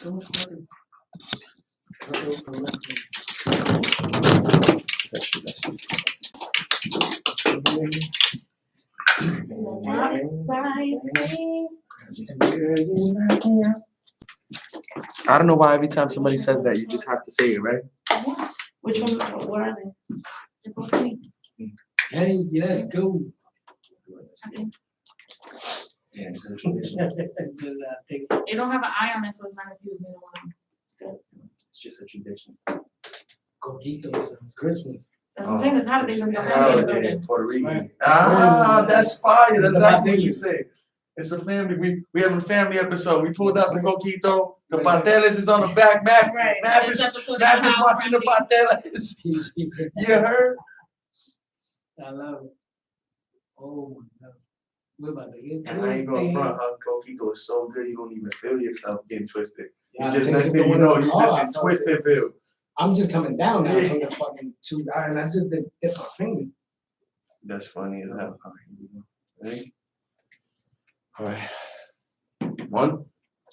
so much money. I don't know why every time somebody says that, you just have to say it, right? Which one? What are they? Hey, let's go. Yeah, it's a It tradition. says, It don't have an eye on it, so it's not confusing anyone. It's just a tradition. coquitos on Christmas. That's what I'm saying, it's holidays in the Holiday family. in Puerto Rican. Right. Ah, that's fire. That's It's exactly what about you say. It's a family. We have a family episode. We pulled out the coquito. The pateles is on the back. Matt This is episode Matt is is watching the child-friendly. pateles. You heard? I love it. Oh my God. We're about to get And I ain't gonna twisted. front. Coquito is so good. You don't even feel yourself getting twisted. Yeah, You just since next it's thing the you one know, in the you car, just I in felt twisted feel. I'm just coming down now Yeah. from the fucking 2 hours, and I just did my finger. That's funny as hell. Ready? All right. 1,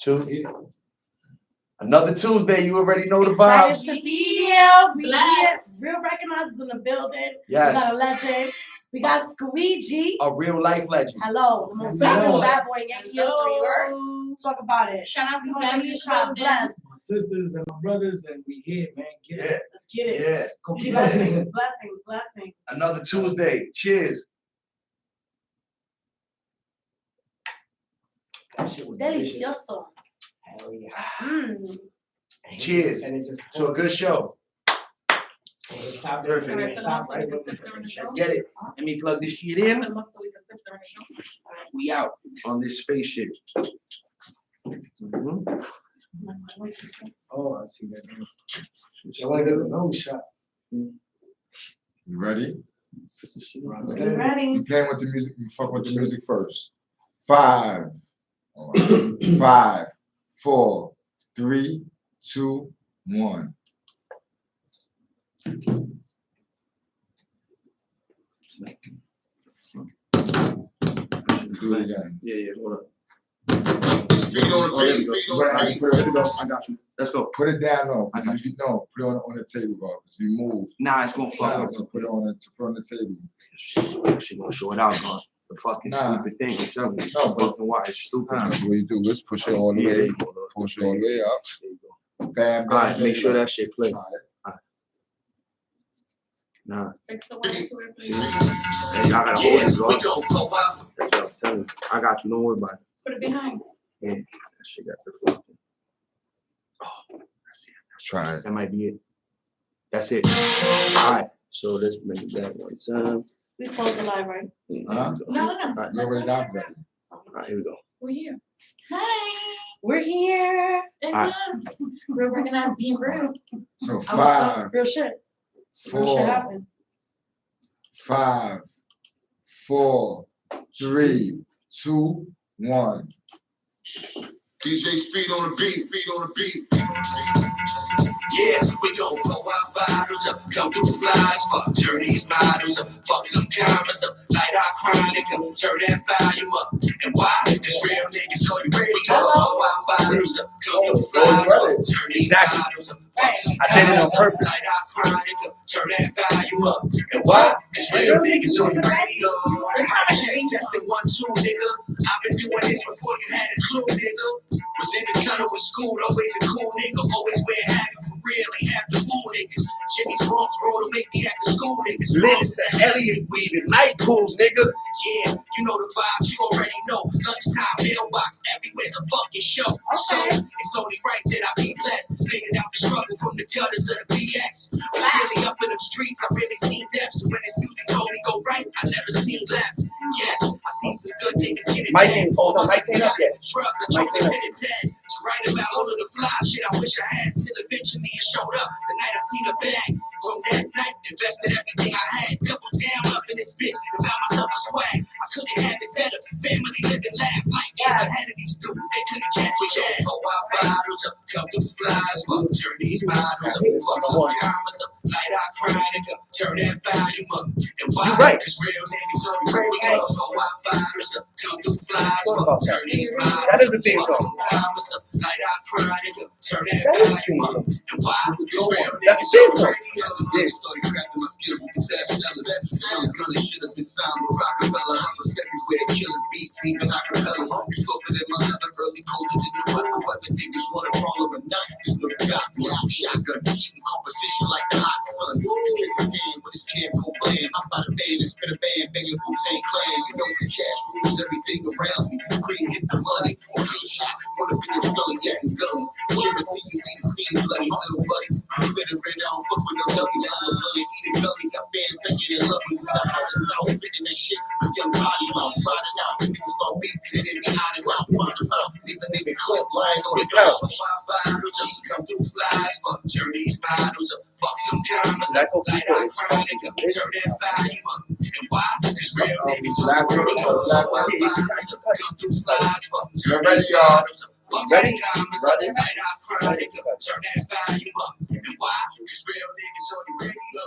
2. Yeah. Another Tuesday. You already know the Excited vibes. to be here. We here. Real recognizers in the building. Yes. We got a legend. We got Squeegee. A real life legend. Hello, the most Hello. famous bad boy in Yankee history. You heard? Hello. Talk about it. Shout out to You the wanna family take in a the shot. building. Bless. My sisters and my brothers, and we here, man. Get Yeah. it. Let's get it. Yeah. Coquito Blessings, season. blessings, blessings. Another Tuesday. Cheers. That shit was delicious. Delicioso. Hell yeah. Mmm. Cheers. And it just To a good show. Stop it. Perfect. And it Alright, stopped so right we can when sip during the show. Let's get it. Let me plug this shit Put in. them up so we can sip during the show. We out on this spaceship. Mhm. Oh, I see that. I want to get the nose shot. You ready? You ready? You playing with the music, you fuck with the music first. 5, 5, 4, 3, 2, 1. Do it again. Yeah, hold up. Speed on the beat, speed on the beat. I got you. Let's go. Put it down low. I got If you know, put it on the table, bro. If you move, Nah, it's gonna fuck up. so put it on the table. She gonna show it out, man. The fucking Nah. stupid thing. I'm telling you. No, but- Fucking why it's stupid. What you do is push it all the Yeah, there way, you go. Look. push it all the way up. There you go. Bam, bam, Alright, make bam, sure bam. that shit play. Try it. Fix the one to it, See? please. Hey, y'all gotta hold it, bro. That's what I'm telling you. I got you. Don't worry about it. Put it behind. Yeah, that shit got the fucking. Oh, that's it. Try it. That might be it. That's it. Alright, so let's make it that one time. We close the live, right? Huh? No. Alright, You already got ready. alright, here we go. We're here. Hi. We're here. It's Alright. us. Real recognized being real. So I was 5, real shit. Real shit 4, happened. 5, 4, 3, 2, 1. DJ Speed on the beat, speed on the beat. Yeah, we gon' blow our bottles up, come through flies, fuck, turn these models up, fuck some cameras up, light our chronic up, turn that volume up. And why? Cause real niggas call you radio, blow our bottles up, come through flies, fuck, turn these Exactly. models up, fuck some I did it on cameras up, purpose. light our chronic up, turn that volume up. And why? Cause real niggas on your radio. Check, testing 1, 2, nigga. I've been doing this before you had a clue, nigga. Was in the tunnel with school, always a cool nigga, always wear habit for real, ain't have to fool niggas. Jimmy's Bronx roll to make me act the school niggas. Minister Elliott weaving night pools, nigga. Yeah, you know the vibes, you already know. Lunchtime mailbox, everywhere's a fucking show. So it's only right that I be blessed. Figured out the struggle from the gutters of the BX. Was really up in them streets, I really seen death. So when this music only go right, I never seen left. Yes, I see some good niggas get it. Mike ain't up yet. Drugs, I chose to hit it dead. To write about all of the fly shit I wish I had till eventually it showed up. The night I see the bag. From that night, invested everything I had. Double down up in this bitch and found myself a swag. I couldn't have it better. Family living laugh like years ahead of these dudes. They couldn't catch it. Yeah, oh, our bottles up, come through flies, fuck, turn these models up, fuck some cameras up, light our pride, nigga, turn that volume up. And why? You're right. Cause real niggas on the radio, blow our fires up, come through flies, What fuck, about that? turn these models That is a up, theme fuck song. some cameras up, light our pride, nigga, turn that That is a volume theme up. song. And why? Cause real That's a niggas theme on the song. radio. Started crafting my skills with the best sellers. Sellers gonna should have been signed with Rockefeller. Hunters everywhere, killing beats, even acapellas. You softer than my other early colder than the weather niggas wanna follow or not. Just look got me out shotgun, keeping competition like the hot sun. Shake his hand with his jam go blam. I'm by the band and spin a band, banging Wu-Tang Clan. You know the cash rules everything around me. Cream hit the money, or hit shots. One up in your gully, yeah, and gully. Guarantee you leave the scene bloody, little buddy. Consider it, I don't fuck with no dummies. I'm a bully, eat a gully. Got fans singing and love me. When I heard the sound spitting that shit, a young body mouth riding out. Niggas start beefing and then be hiding out. Find them out, leave a nigga clip lying on his couch. Come through flies, fuck, turn these models up. Fuck some cameras up, light our crowd, nigga, turn that volume up. And why? Cause real niggas on the radio, blow our fires up. Come through flies, fuck, turn these models up. Fuck some cameras up, light our crowd, nigga, turn that volume up. And why? Cause real niggas on the radio.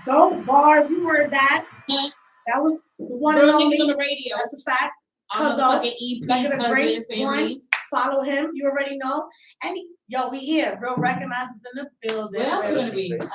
So bars, you heard that. That was the one and Real only. niggas on the radio. That's a fact. On the Cuzzo, fucking EP, back in the cousin, great family. Follow him. You already know. And yo, we here. Real Recognizes in the building. Where else we gonna be? Hello.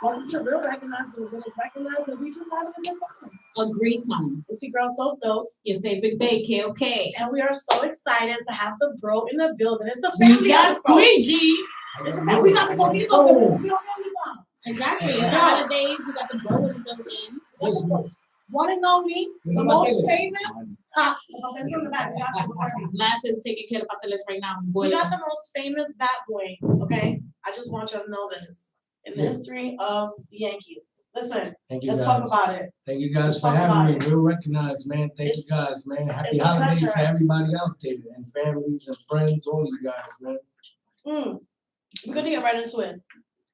Welcome to Real Recognizes. Real Recognizes. We just having a good time. A great time. It's your girl So. Your favorite bae, KOK. And we are so excited to have the bro in the building. It's a family We got episode. Squeegee. It's a family. We got the Coquito because it's a real family time. Exactly. It's the holidays. We got the bro in the building. One and only, the most famous. From the back. We got you. Laugh is taking care of the list right now. Boy, We got the most famous bat boy, okay? I just want you to know this. In the history of the Yankees. Listen, Thank you let's guys. talk about it. Thank you guys Let's for talk having me. about it. Real recognized, man. Thank you It's- guys, man. Happy it's a holidays pleasure. to everybody out there and families and friends, all you guys, man. We're gonna get right into it.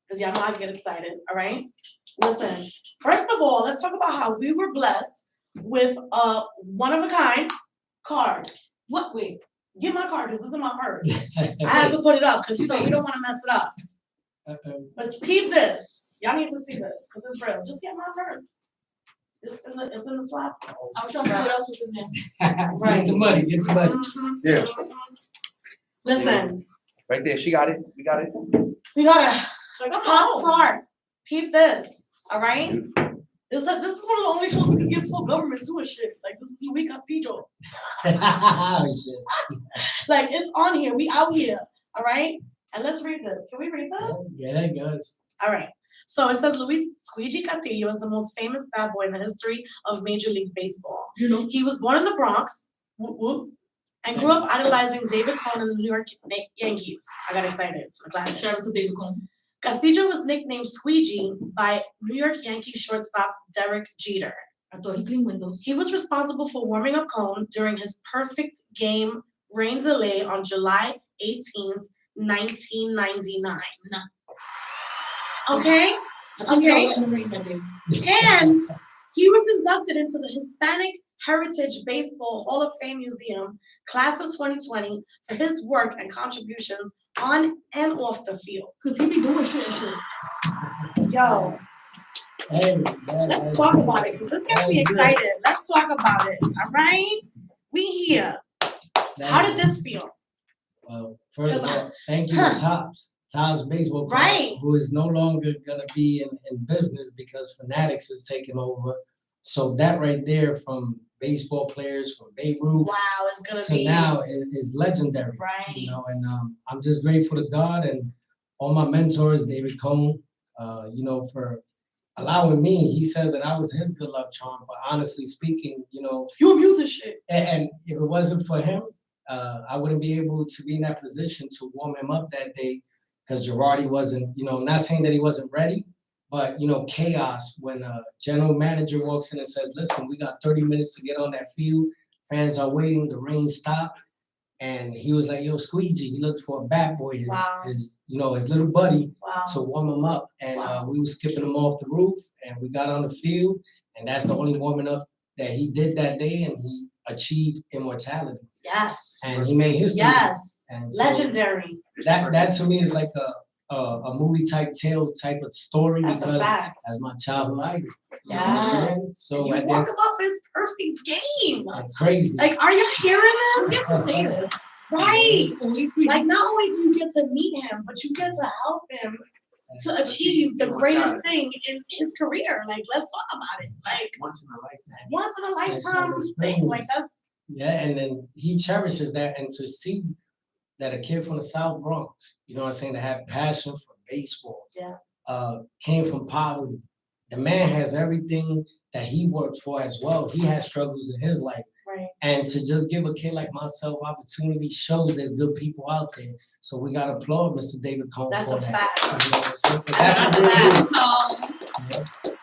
Because y'all know I get excited, all right? Listen, first of all, let's talk about how we were blessed with a one-of-a-kind card. what? Wait. Get my card, because this is my purse. I had to put it up, because you know, we don't want to mess it up. But keep this. Y'all need to see this, because it's real. Just get my purse. It's in the slot. I'm trying to see what else was in there. Get the money, get the money. Yeah. Listen, Right there, she got it. We got it. we got a top card. Peep this, all right? This is one of the only shows we can give full government to and shit. Like, this is your week Castillo. Oh, shit. Like, it's on here. We out here, all right? And let's read this. Can we read this? Yeah, it does. All right. So it says Luis Squeegee Castillo is the most famous bad boy in the history of Major League Baseball. You know. He was born in the Bronx, whoop, whoop, and grew up idolizing David Cone and the New York Yankees. I got excited for the class. Shout out to David Cone. Castillo was nicknamed Squeegee by New York Yankees shortstop Derek Jeter. I thought he cleaned windows. He was responsible for warming up Cone during his perfect game rain delay on July 18th, 1999. Okay? I think Okay. I went in the rain that day. And he was inducted into the Hispanic Heritage Baseball Hall of Fame Museum, class of 2020, for his work and contributions on and off the field. Cause he be doing shit and shit. Yo, Hey, man, let's talk about it, because this gets me excited. Let's talk about it, all right? We here. How did this feel? Well, first of all, thank you to Tops Baseball Club, Right. who is no longer gonna be in business because Fanatics is taking over. So that right there, from baseball players, from Babe Ruth Wow, it's gonna to be now, is legendary. right. You know, and I'm just grateful to God and all my mentors, David Cone, you know, for allowing me. He says that I was his good luck charm, but honestly speaking, you know, You abuse this shit. and if it wasn't for him, I wouldn't be able to be in that position to warm him up that day, because Girardi wasn't, you know, not saying that he wasn't ready, but, you know, chaos when a general manager walks in and says, listen, we got 30 minutes to get on that field. Fans are waiting, the rain stopped. And he was like, yo, Squeegee, he looked for a bat boy, his you know, his little buddy Wow. to warm him up. And we were skipping him off the roof, and we got on the field, and that's the only warming up that he did that day, and he achieved immortality, Yes. and he made history. Yes. And so Legendary. that to me is like a movie type tale type of story That's a because fact. as my childhood idol. You know what I'm saying? Yes. So You at woke that him up his perfect game. crazy. Like, are you hearing You this? get to say this. Right. Only squeeze. Like, not only do you get to meet him, but you get to help him to achieve the greatest thing in his career. Like, let's talk about it. Like, Once in a lifetime. once in a lifetime Lifetime thing. Like, experience. that's Yeah, and then he cherishes that, and to see that a kid from the South Bronx, you know what I'm saying, that had passion for baseball, yes. came from poverty. The man has everything that he worked for as well. He has struggles in his life. Right. And to just give a kid like myself opportunity shows there's good people out there. So we gotta applaud Mr. David Cohn That's for a that. fact. You know what I'm saying? 'Cause That's That's a a real fact. dude.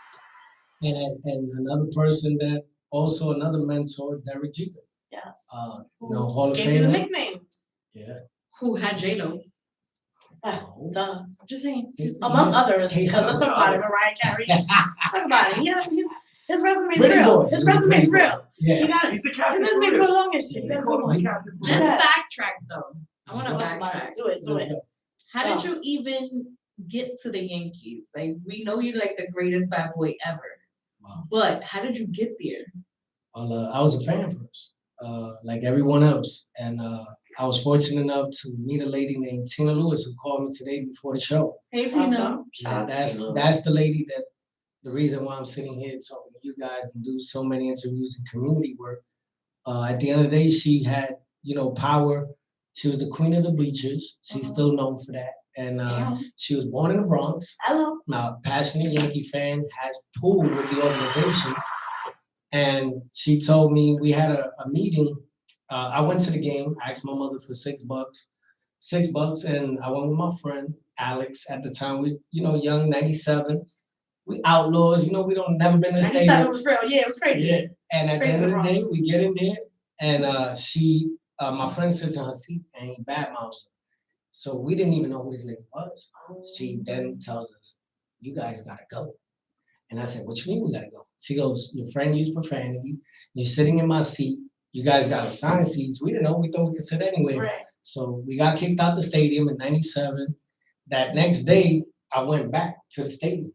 Yeah. And another person that also another mentor, Derek Jeter. Yes. You know, Hall of Gave you the Famer. nickname. Yeah. Who had J-Lo? No. Duh. I'm just saying. Among others. He Because has let's talk about it. some Mariah Carey. Let's talk about it. Yeah, his resume's Pretty real. boy. His He was a resume's pretty boy. real. Yeah. He got He's the his captain. resume for good real. long as shit. He got a good one. Let's Yeah. backtrack though. I want to Talk about backtrack. it. Do it. Do it. How did you even get to the Yankees? Like, we know you're like the greatest bad boy ever. Wow. But how did you get there? Well, I was a fan first, like everyone else, and I was fortunate enough to meet a lady named Tina Lewis who called me today before the show. Hey Tina. Awesome. Yeah, Shout out to that's Tina. that's the lady that the reason why I'm sitting here talking to you guys and do so many interviews and community work. At the end of the day, she had power. She was the queen of the bleachers. She's still known for that, and Yeah. she was born in the Bronx. Hello. Now, passionate Yankee fan, has pulled with the organization. And she told me we had a meeting. I went to the game. I asked my mother for $6, and I went with my friend Alex. At the time, we young, 97. We outlaws. We don't never been to 97 stadium. was real. Yeah, it was crazy. Yeah. And It's at the crazy end of the Bronx. day, we get in there, and my friend sits in her seat, and he badmouths her. So we didn't even know who this lady was. She then tells us, "You guys gotta go." And I said, "What you mean we gotta go?" She goes, "Your friend used profanity. You're sitting in my seat. You guys got assigned seats. We didn't know. We thought we could sit anywhere." Right. So we got kicked out the stadium in '97. That next day, I went back to the stadium.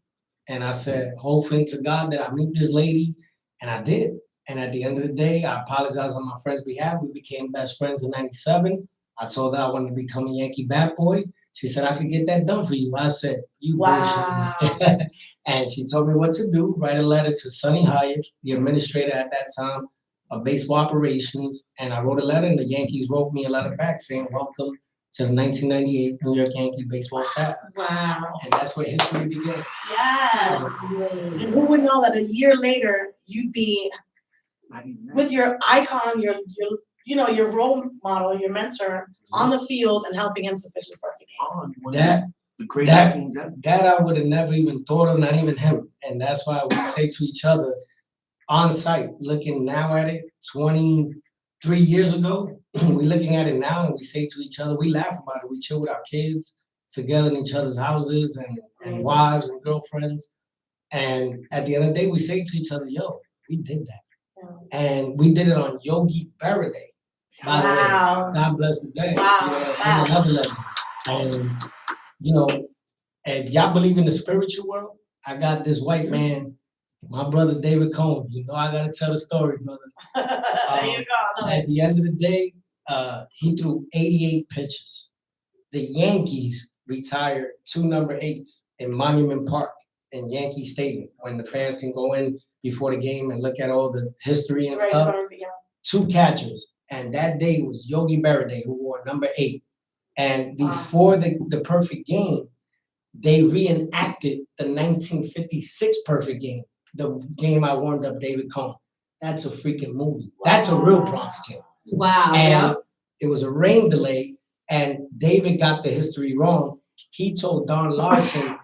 And I said, hopefully to God that I meet this lady. And I did. And at the end of the day, I apologize on my friend's behalf. We became best friends in '97. I told her I wanted to become a Yankee bat boy. She said, I could get that done for you. I said, you Wow. bullshit. And she told me what to do. Write a letter to Sonny Hyatt, the administrator at that time of baseball operations. And I wrote a letter, and the Yankees wrote me a letter back saying, welcome to the 1998 New York Yankee baseball staff. Wow. And that's where history began. Yes. And who would know that a year later you'd be with your icon, your role model, your mentor on the field and helping him to pitch his perfect game. The greatest teams ever. That I would have never even thought of, not even him. And that's why we say to each other on site, looking now at it, 23 years ago, we looking at it now and we say to each other, we laugh about it. We chill with our kids together in each other's houses and wives and girlfriends. And at the end of the day, we say to each other, yo, we did that. And we did it on Yogi Berra Day. By the way, God bless the day. Wow. You know what I'm saying? Another legend. And, if y'all believe in the spiritual world, I got this white man, my brother David Cohn. I got to tell the story, brother. There you go. At the end of the day, he threw 88 pitches. The Yankees retired 2 number 8s in Monument Park in Yankee Stadium when the fans can go in before the game and look at all the history and stuff. 2 catchers. And that day was Yogi Berra Day, who wore number 8. And before the perfect game, they reenacted the 1956 perfect game, the game I warmed up David Cohn. That's a freaking movie. That's a real Bronx tale. Wow. And it was a rain delay, and David got the history wrong. He told Don Larson,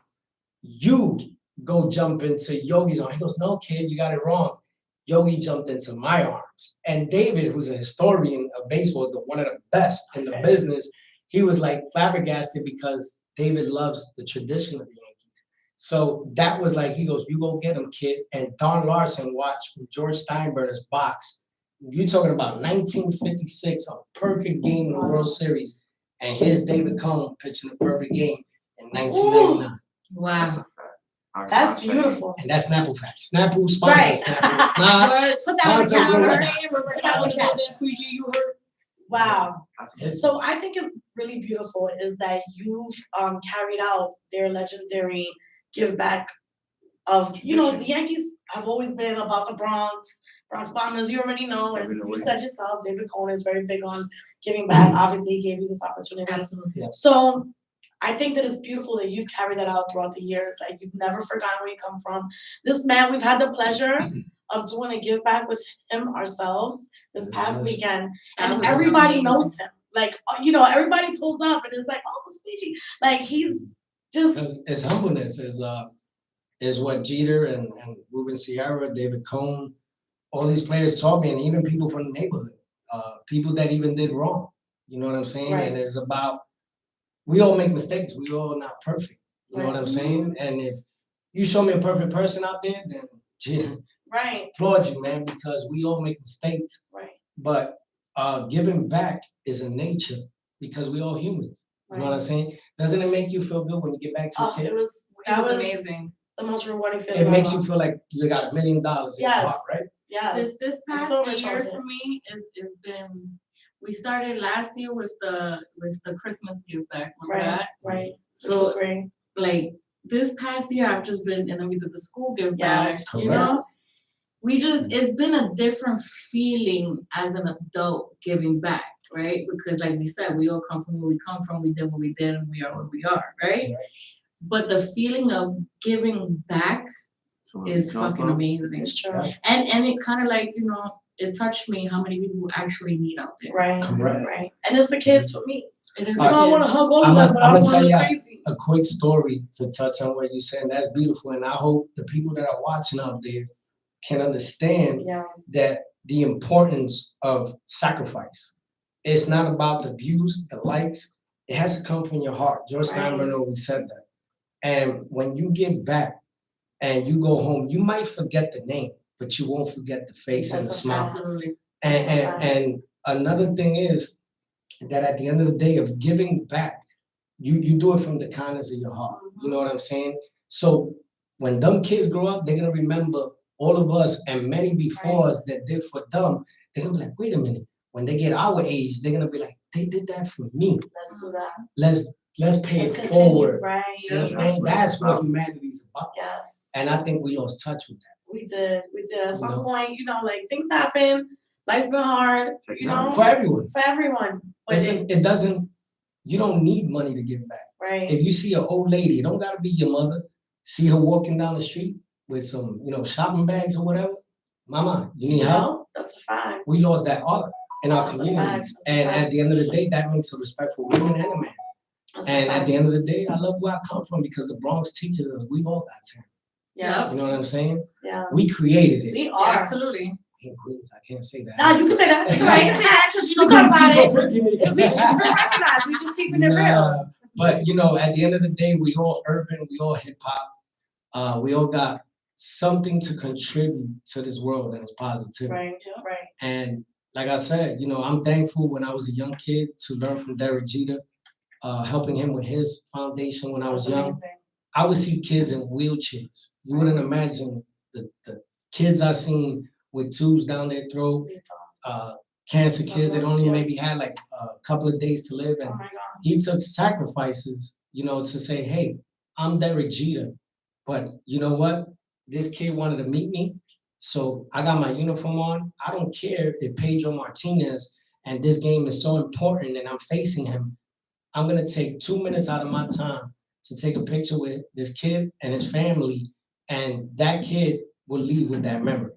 you go jump into Yogi's arm. He goes, no, kid, you got it wrong. Yogi jumped into my arms. And David, who's a historian of baseball, one of the best in the business, he was like flabbergasted because David loves the tradition of the Yankees. So that was like, he goes, you go get him, kid. And Don Larson watched George Steinbrenner's box. You're talking about 1956, a perfect game in the World Series. And here's David Cone pitching a perfect game in 1999. Wow. That's beautiful. And that's Snapple Facts. Snapple sponsor Right. Snapple. It's not. Put that on the sponsor calendar. George. Put that on the calendar. Squeegee, you heard? Wow. It's- So I think it's really beautiful is that you've carried out their legendary give back of, you know, the Yankees have always been about the Bronx Bombers, you already know, and you said yourself, David Cone is very big on giving back. Obviously, he gave you this opportunity. Absolutely. Yeah. So I think that it's beautiful that you've carried that out throughout the years. Like you've never forgotten where you come from. This man, we've had the pleasure of doing a give back with him ourselves this past Yes. weekend, That and was everybody amazing. knows him. Like you know, everybody pulls up and it's like, oh, Squeegee. Like he's just It's humbleness is what Jeter and Ruben Sierra, David Cone, all these players taught me, and even people from the neighborhood, people that even did wrong. You know what I'm saying? Right. And it's about, we all make mistakes. We all not perfect. You know what I'm saying? And if you show me a perfect person out there, then gee, right, applaud you, man, because we all make mistakes. right, But giving back is a nature because we all humans. You know what I'm saying? Doesn't it make you feel good when you get back to a Oh, kid? it was That was amazing. the most rewarding feeling. It makes ever. you feel like you got $1 million in your Yes. heart, right? Yes. This past still year recharging. for me is been. We started last year with the Christmas give back. Remember Right, that? right. Which was So great. like this past year, I've just been, and then we did the school give back. Yes. You know, it's been a different feeling as an adult giving back, right? Because like we said, we all come from where we come from. We did what we did, and we are what we are, right? But the feeling of giving back is fucking amazing. It's true. And it kind of like, you know, it touched me how many people actually need out there. Right, Correct. right. And it's the kids for me. It is I don't want to hug all of them, but I I'ma don't tell want to ya go crazy. a quick story to touch on what you said. That's beautiful. And I hope the people that are watching out there can understand Yeah. that the importance of sacrifice. It's not about the views, the likes. It has to come from your heart. George Right. Steinbrenner always said that. And when you give back and you go home, you might forget the name, but you won't forget the face and the That's a smile. fact. Absolutely. And another thing is that at the end of the day of giving back, you do it from the kindness of your heart. You know what I'm saying? So when dumb kids grow up, they're gonna remember all of us and many before us that did for them. They're gonna be like, wait a minute. When they get our age, they're gonna be like, they did that for me. Let's do that. Let's pay Let's it continue. forward. Right. You understand? That's what humanity's about. Yes. And I think we lost touch with that. We did. We did. At some know? point, you know, like things happen. Life's been hard, you know, For everyone. for everyone. But Listen, it doesn't, you don't need money to give back. right. If you see an old lady, it don't gotta be your mother. See her walking down the street with some, shopping bags or whatever. Mama, you need help? No, that's a fact. We lost that art in our That's a communities. fact, that's a And fact. at the end of the day, that makes a respectful woman and a man. That's a And at fact. the end of the day, I love where I come from because the Bronx teaches us we all got talent. Yes. You know what I'm saying? Yeah. We created it. We Yeah, are. absolutely. In Queens, I can't say that. Nah, you can say that. It's right. You can say that because you Please know talk about keep on it. forgiving me. It's been recognized. We just keeping it real. Nah, But at the end of the day, we all urban, we all hip hop. We all got something to contribute to this world, and it's positivity. Right. Right. And like I said, I'm thankful when I was a young kid to learn from Derek Jeter, helping him with his foundation when I was That's young. amazing. I would see kids in wheelchairs. You wouldn't imagine the kids I seen with tubes down their throat, cancer kids that only maybe had like a couple of days to live. And Oh my God. he took sacrifices, to say, hey, I'm Derek Jeter, but you know what? This kid wanted to meet me, so I got my uniform on. I don't care if Pedro Martinez and this game is so important and I'm facing him. I'm gonna take 2 minutes out of my time to take a picture with this kid and his family, and that kid will leave with that memory.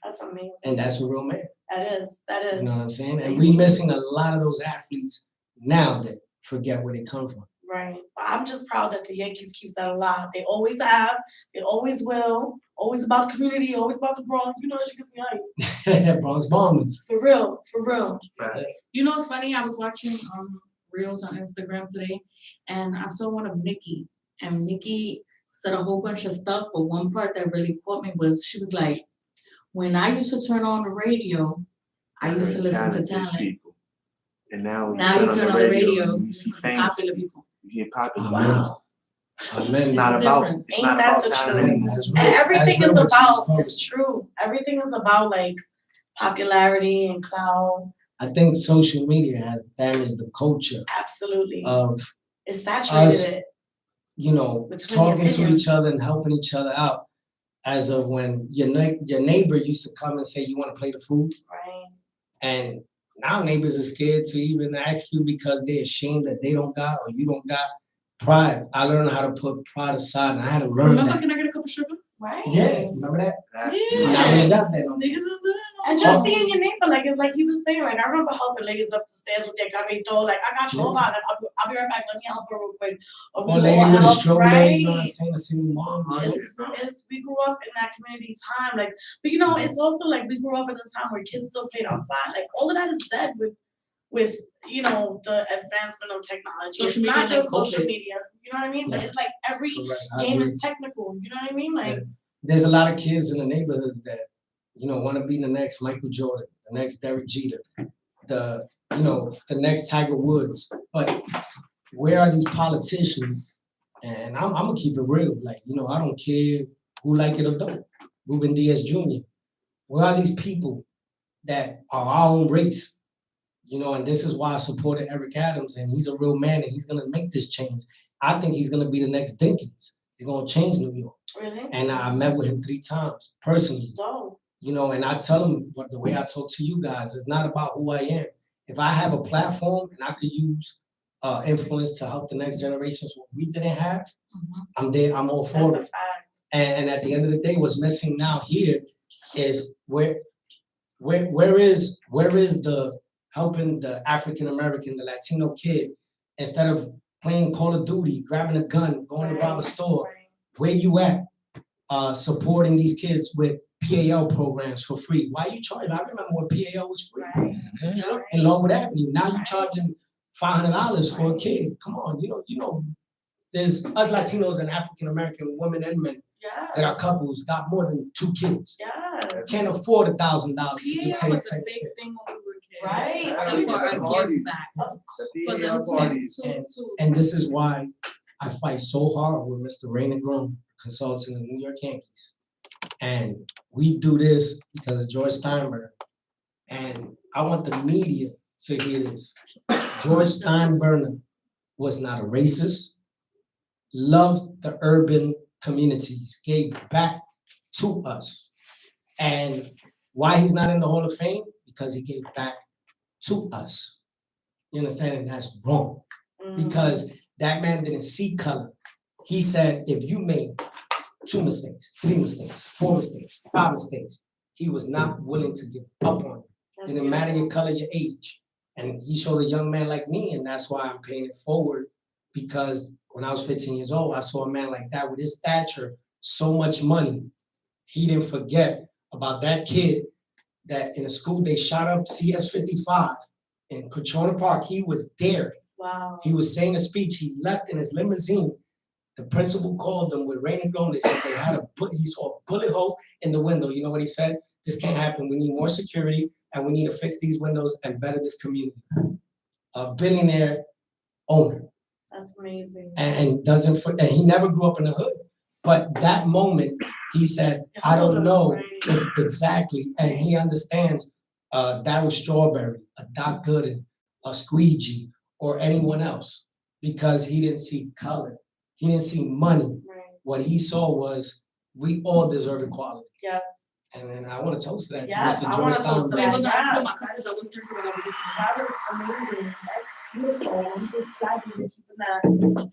That's amazing. And that's a real man. That is. That is. You know what I'm saying? And we missing a lot of those athletes now that forget where they come from. Right. I'm just proud that the Yankees keeps that alive. They always have. They always will. Always about the community. Always about the Bronx. You know that shit gets me hyped. Bronx Bombers. For real. For real. You know what's funny? I was watching reels on Instagram today, and I saw one of Nikki. And Nikki said a whole bunch of stuff, but one part that really caught me was she was like, when I used to turn on the radio, I used to listen to talent. People. And now when Now you turn on the radio, you you see listen to famous popular people. people. You hear popular. Wow. It's Amen. not It's about. different. It's Ain't not that about the talent truth? anymore. That's And real. everything That's is real what you about, just it's true. Everything is about like popularity and clout. I think social media has damaged the culture Absolutely. of, It saturated us- it. you know, With too talking many to opinions. each other and helping each other out. As of when your neighbor used to come and say, you want to play the food? Right. And now neighbors are scared to even ask you because they're ashamed that they don't got or you don't got pride. I learned how to put pride aside and I had to learn Remember, that. can I get a cup of sugar? Right. Yeah, remember that? Yeah. Now we ain't got that no more. Niggas are doing And all just Oh. seeing your neighbor, like it's like he was saying, like I remember helping ladies up the stairs with their carrito, like I got you, hold on, I'll be right back, let me help her real quick. Or we Or will lady all with a help, stroller, right? you know what I'm saying? A single mom. you know? It's we grew up in that community time, like, but you know, it's also like we grew up in a time where kids still played outside, like all of that is dead with you know the advancement of technology. Social It's media not and just COVID. social media, you know what I mean? But Yeah. it's like every Correct, I game agree. is technical, you know what I mean? Like There's a lot of kids in the neighborhoods that, you know, want to be the next Michael Jordan, the next Derek Jeter, the next Tiger Woods. But where are these politicians? And I'm gonna keep it real. Like, you know, I don't care who like it or don't. Ruben Diaz Jr. Where are these people that are our own race? You know, and this is why I supported Eric Adams, and he's a real man, and he's gonna make this change. I think he's gonna be the next Dinkins. He's gonna change New York. really? And I met with him 3 times personally. So You know, and I tell him what the way I talk to you guys is not about who I am. If I have a platform and I could use influence to help the next generations what we didn't have, I'm there. I'm all for that's a it. fact. And at the end of the day, what's missing now here is where is the helping the African American, the Latino kid, instead of playing Call of Duty, grabbing a gun, going to rob a store, Right. where you at? Supporting these kids with PAL programs for free. Why you charging? I remember when PAL was free Right. in Longwood Avenue. Now you're charging $500 for a kid. Come on, you know, there's us Latinos and African American women and men Yeah. that are couples got more than 2 kids. Yeah. Can't afford $1,000 to PAL take was a second big kid. thing when we were kids. Right. I For mean, a parties. give back. Of For them to And this is why I fight so hard with Mr. Raymond Groom, consultant of the New York Yankees. And we do this because of George Steinbrenner. And I want the media to hear this. George Steinbrenner was not a racist, loved the urban communities, gave back to us. And why he's not in the Hall of Fame? Because he gave back to us. You understand? And that's wrong. Because that man didn't see color. He said, if you made 2 mistakes, 3 mistakes, 4 mistakes, 5 mistakes, he was not willing to give up on it. That's Didn't matter your beautiful. color, your age. And he showed a young man like me, and that's why I'm paying it forward. Because when I was 15 years old, I saw a man like that with his stature, so much money. He didn't forget about that kid that in a school they shot up CS-55 in Coachella Park. He was there. Wow. He was saying a speech. He left in his limousine. The principal called them with rain and gloom. They said they had he saw a bullet hole in the window. You know what he said? This can't happen. We need more security and we need to fix these windows and better this community. A billionaire owner. That's amazing. And he never grew up in the hood. But that moment, he said, I don't know exactly. And he understands Darryl Strawberry, a Doc Gooden, a Squeegee, or anyone else, because he didn't see color. He didn't see money. Right. What he saw was we all deserve equality. Yes. And then I want to toast that Yes, to I Mr. wanna George toast to Steinbrenner. that. When I Yes. put my cards, I was drinking when I was listening. That was amazing. That's beautiful. I'm just glad that you're keeping that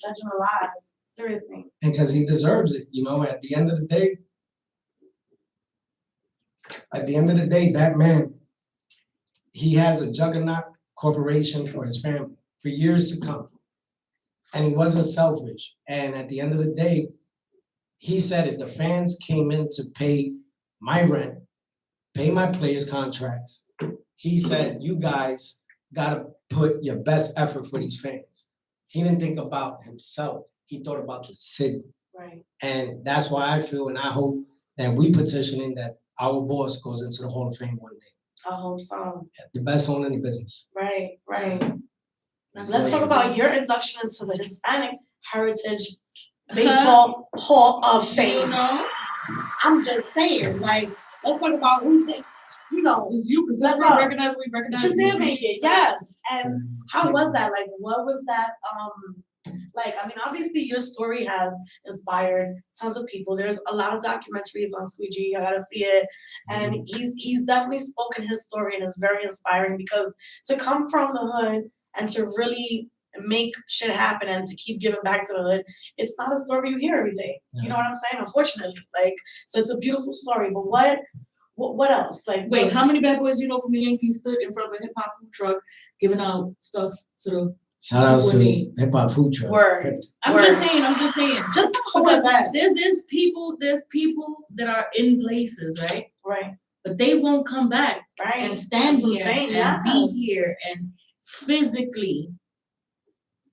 legend alive. Seriously. And because he deserves it, you know, at the end of the day, that man, he has a juggernaut corporation for his family for years to come. And he wasn't selfish. And at the end of the day, he said if the fans came in to pay my rent, pay my players' contracts, he said, you guys gotta put your best effort for these fans. He didn't think about himself. He thought about the city. Right. And that's why I feel and I hope that we petitioning that our boss goes into the Hall of Fame one day. I hope so. The best owner in the business. Right, right. Let's talk about your induction into the Hispanic Heritage Baseball Hall of You Fame. know, I'm just saying, like, let's talk about who did, you know, it's you because Let's we go. recognize you did make it, yes. And how was that? Like, what was that? Like, I mean, obviously your story has inspired tons of people. There's a lot of documentaries on Squeegee. I gotta see it. And he's definitely spoken his story and it's very inspiring because to come from the hood and to really make shit happen and to keep giving back to the hood, it's not a story you hear every day. You know what I'm saying? Unfortunately. Like, so it's a beautiful story. But what else? Like, Wait, how many bad boys you know from the Yankees stood in front of a hip hop food truck giving out stuff to the Shout out people in to need? Hip Hop Food Truck. Word. I'm Word. just saying. Just the whole Because event. there's people that are in places, right? Right. But they won't come back Right. and stand That's what I'm here saying, and be yes. here and physically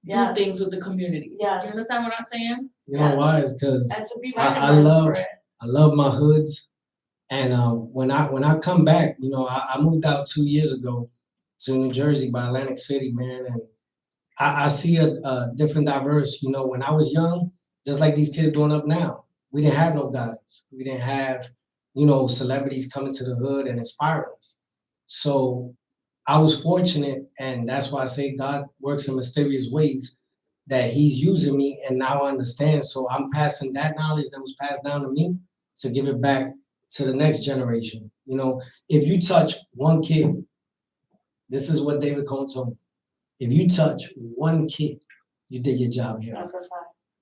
Yes. do things with the community. Yes. You understand what I'm saying? You know why? It's because And to be I recognized love for it. I love my hoods. And when I come back, you know, I moved out 2 years ago to New Jersey by Atlantic City, man. And I see a different diverse, you know, when I was young, just like these kids growing up now, we didn't have no guidance. We didn't have, you know, celebrities coming to the hood and inspiring us. So I was fortunate, and that's why I say God works in mysterious ways, that he's using me and now I understand. So I'm passing that knowledge that was passed down to me to give it back to the next generation. You know, if you touch one kid, this is what David Cohn told me. If you touch one kid, you did your job here. That's a fact.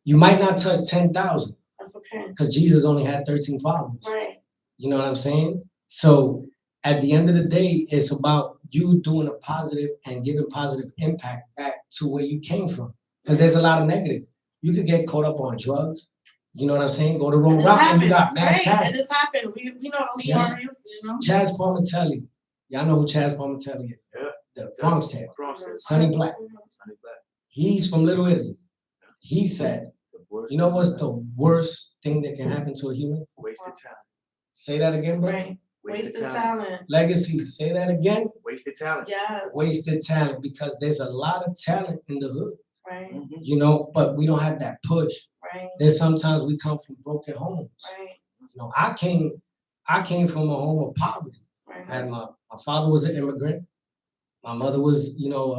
You might not touch 10,000 That's okay. because Jesus only had 13 followers. Right. You know what I'm saying? So at the end of the day, it's about you doing a positive and giving positive impact back to where you came from. Because there's a lot of negative. You could get caught up on drugs. You know what I'm saying? Go the wrong route and you got mad right. talent. And this happened. We know those Yeah. stories, you know. Chaz Palmatelli. Y'all know who Chaz Palmatelli is? Yeah. The Bronx Tale. Bronx Tale. Sonny Black. Sonny Black. He's from Little Italy. He said, The worst you know what's thing the worst thing that can happen to a human? Wasted time. Say that again, bro. Right. Wasted talent. Legacy. Say that again. Wasted talent. Yes. Wasted talent, because there's a lot of talent in the hood, Right. you know, but we don't have that push. Right. There's sometimes we come from broken homes. Right. You know, I came from a home of poverty. Right. And my father was an immigrant. My mother was, you know,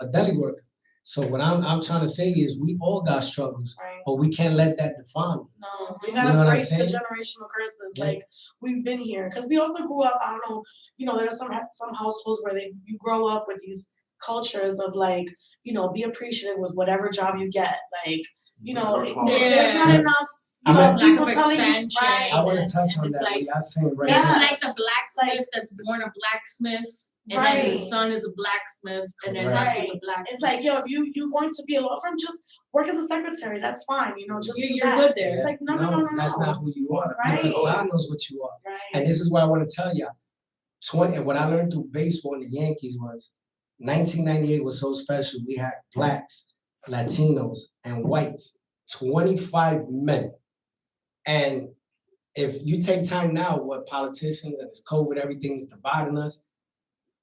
a deli worker. So what I'm trying to say is we all got struggles, Right. but we can't let that define us. No, we You gotta know what I'm break the saying? generational curses. Yeah. Like, we've been here, because we also grew up. I don't know, you know, there are some households where you grow up with these cultures of, like, you know, be appreciative with whatever job you get. Like, you know, Work hard. there's not Yeah. enough. I You know, mean- people Lack of telling you, expansion. right? I want to touch on It's that. like- What y'all saying right Yeah. now. It's like the blacksmith that's born a blacksmith, and then his Right. son is a blacksmith, and then Right. that is a blacksmith. It's like, yo, if you're going to be a law firm, just work as a secretary. That's fine. You know, just do you're that. good there. It's like, no. That's not who you are. Right. Because God knows what you are. Right. And this is why I want to tell y'all. What I learned through baseball and the Yankees was 1998 was so special. We had blacks, Latinos, and whites, 25 men. And if you take time now, what politicians and this COVID, everything's dividing us.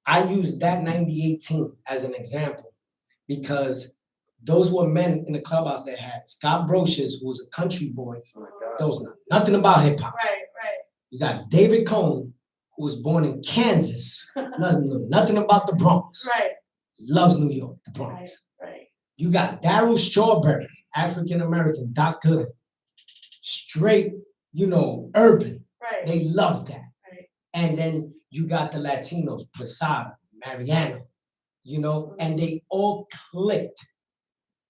I use that 98 team as an example because those were men in the clubhouse that had Scott Brocious, who was a country boy, Oh my God. knows nothing about hip hop. Right. You got David Cohn, who was born in Kansas, doesn't know nothing about the Bronx, Right. loves New York, the Right. Bronx. Right. You got Darryl Strawberry, African American, Doc Gooden, straight, you know, urban. Right. They love that. Right. And then you got the Latinos, Posada, Mariano, you know, and they all clicked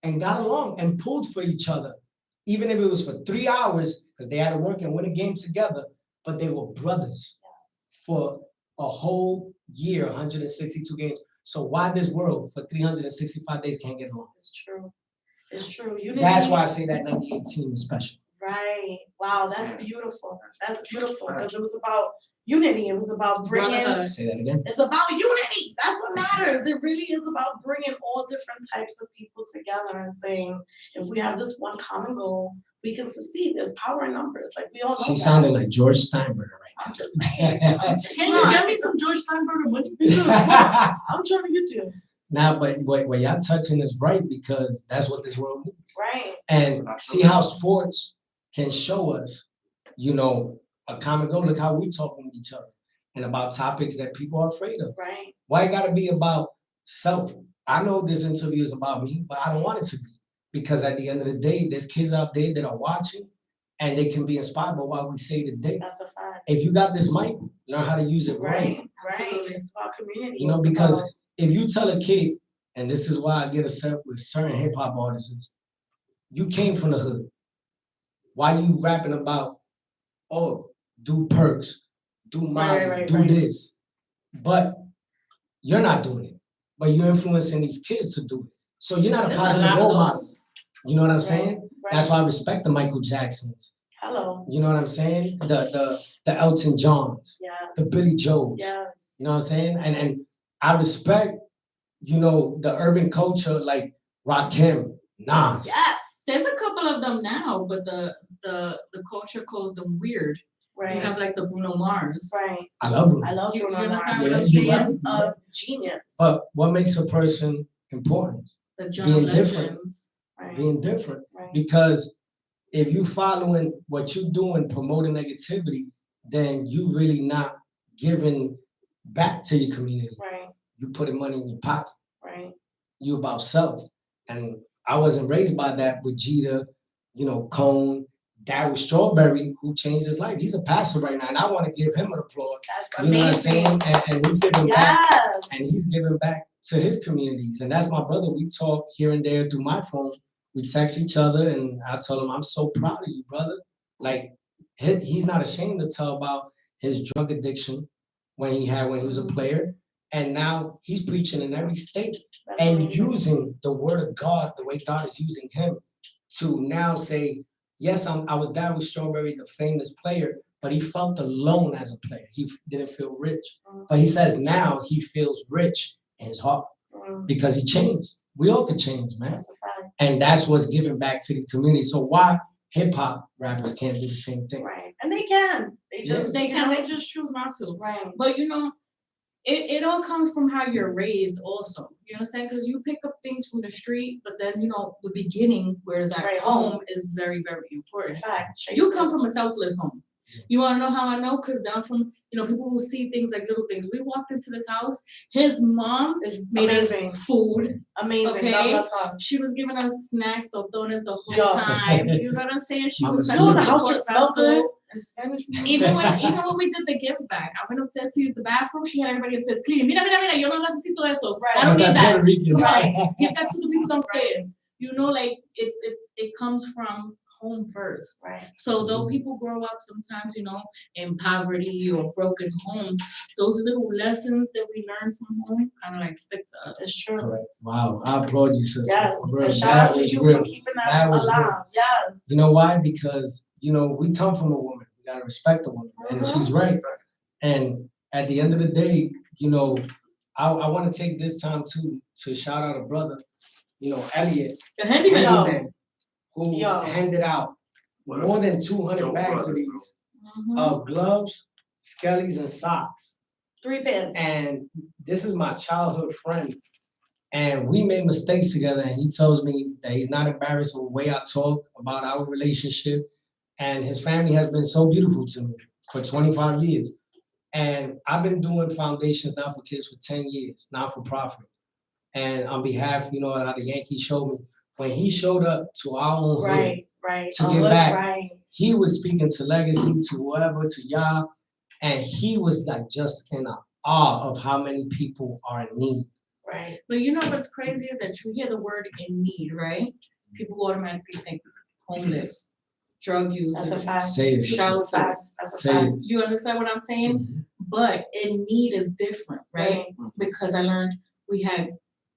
and got along and pulled for each other, even if it was for 3 hours, because they had to work and win a game together, but they were brothers for a whole year, 162 games. So why this world for 365 days can't get along? It's true. It's true. Unity. That's why I say that 98 team is special. Right. Wow, that's beautiful. That's beautiful, because it was about unity. It was about bringing. Brotherhood. Say that again. It's about unity. That's what matters. It really is about bringing all different types of people together and saying, if we have this one common goal, we can succeed. There's power in numbers. Like we all know She that. sounded like George Steinbrenner I'm just saying. right Can you get me some George Steinbrenner money? now. I'm trying to get you. Now, but what y'all touching is right because that's what this world needs. Right. And see how sports can show us, you know, a common goal. Look how we talking with each other and about topics that people are afraid of. Right. Why it gotta be about self? I know this interview is about me, but I don't want it to be. Because at the end of the day, there's kids out there that are watching and they can be inspired by what we say today. That's a fact. If you got this mic, learn how to use it right. Right. Absolutely. It's about community. You know, It's because about- if you tell a kid, and this is why I get upset with certain hip hop artists, you came from the hood. Why you rapping about, oh, do perks, do Molly, right, do right. this? But you're not doing it. But you're influencing these kids to do it. So you're not a There's positive lot of role model. those. You know what I'm Right, saying? right. That's why I respect the Michael Jacksons. Hello. You know what I'm saying? The Elton Johns, Yes. the Billy Joes. Yes. You know what I'm saying? And I respect, you know, the urban culture like Rakim, Nas. Yes. There's a couple of them now, but the culture calls them weird. Right. You have like the Bruno Mars. Right. I love them. I love You Bruno understand Mars. what I'm He's saying? a genius. But what makes a person important? The John Being different. Legends. Right. Being different. Right. Because if you following what you doing, promoting negativity, then you really not giving back to your community. Right. You putting money in your pocket. Right. You about self. And I wasn't raised by that with Jeter, you know, Cone, Darryl Strawberry, who changed his life. He's a pastor right now, and I want to give him an applause. That's You know what I'm amazing. saying? And he's giving back, Yes. and he's giving back to his communities. And that's my brother. We talk here and there through my phone. We text each other, and I tell him, I'm so proud of you, brother. Like, he's not ashamed to tell about his drug addiction when he was a player. And now he's preaching in every state That's and amazing. using the word of God the way God is using him to now say, yes, I was Darryl Strawberry, the famous player, but he felt alone as a player. He didn't feel rich. But he says now he feels rich in his heart because he changed. We all could change, man. That's a fact. And that's what's giving back to the community. So why hip hop rappers can't do the same thing? Right. And they can. They just They you can, know, they just choose not to. right. But you know, it all comes from how you're raised also. You understand? Because you pick up things from the street, but then you know the beginning, whereas at Right, home home. is very, very It's a important. fact. You come from a selfless home. You want to know how I know? Because down from, you know, people will see things like little things. We walked into this house. His mom It's made amazing. us food. Amazing. Okay. God bless her. She was giving us snacks, tortones the whole Yo. time. You know what I'm saying? She Mama was such Susan. No, a the house support just smelled vessel. good. In Spanish. Even when we did the give back, I went upstairs to use the bathroom. She had everybody upstairs cleaning. Mira, yo no necesito eso. Right. I don't need That's that. Puerto Rican. Right. Give that to the people downstairs. You know, like it comes from home first. Right. So though people grow up sometimes, you know, in poverty or broken homes, those little lessons that we learn from home kind of like stick to us. It's true. Correct. Wow. I applaud you, sister. Yes. For real. And shout That out to was you real. for keeping That that was alive. real. Yes. You know why? Because, you know, we come from a woman. We gotta respect a woman. And she's right. And at the end of the day, you know, I want to take this time to shout out a brother, you know, Elliot, The handyman. handyman, who Yo. handed out more than 200 Dope bags brother, of these Mhm. gloves, skellies, and socks. 3 pins. And this is my childhood friend. And we made mistakes together. And he tells me that he's not embarrassed of the way I talk about our relationship. And his family has been so beautiful to me for 25 years. And I've been doing foundations now for kids for 10 years, not for profit. And on behalf, you know, how the Yankees showed me, when he showed up to our own hood, Right. Right. to give back. Right. he was speaking to legacy, to whoever, to y'all, and he was like just in awe of how many people are in need. Right. But you know what's crazy is that you hear the word in need, right? People automatically think homeless, drug users, That's a fact. Say it. That's a fact. shelters. That's a Say fact. it. You understand what I'm saying? Mhm. But in need is different, right? Because I learned we had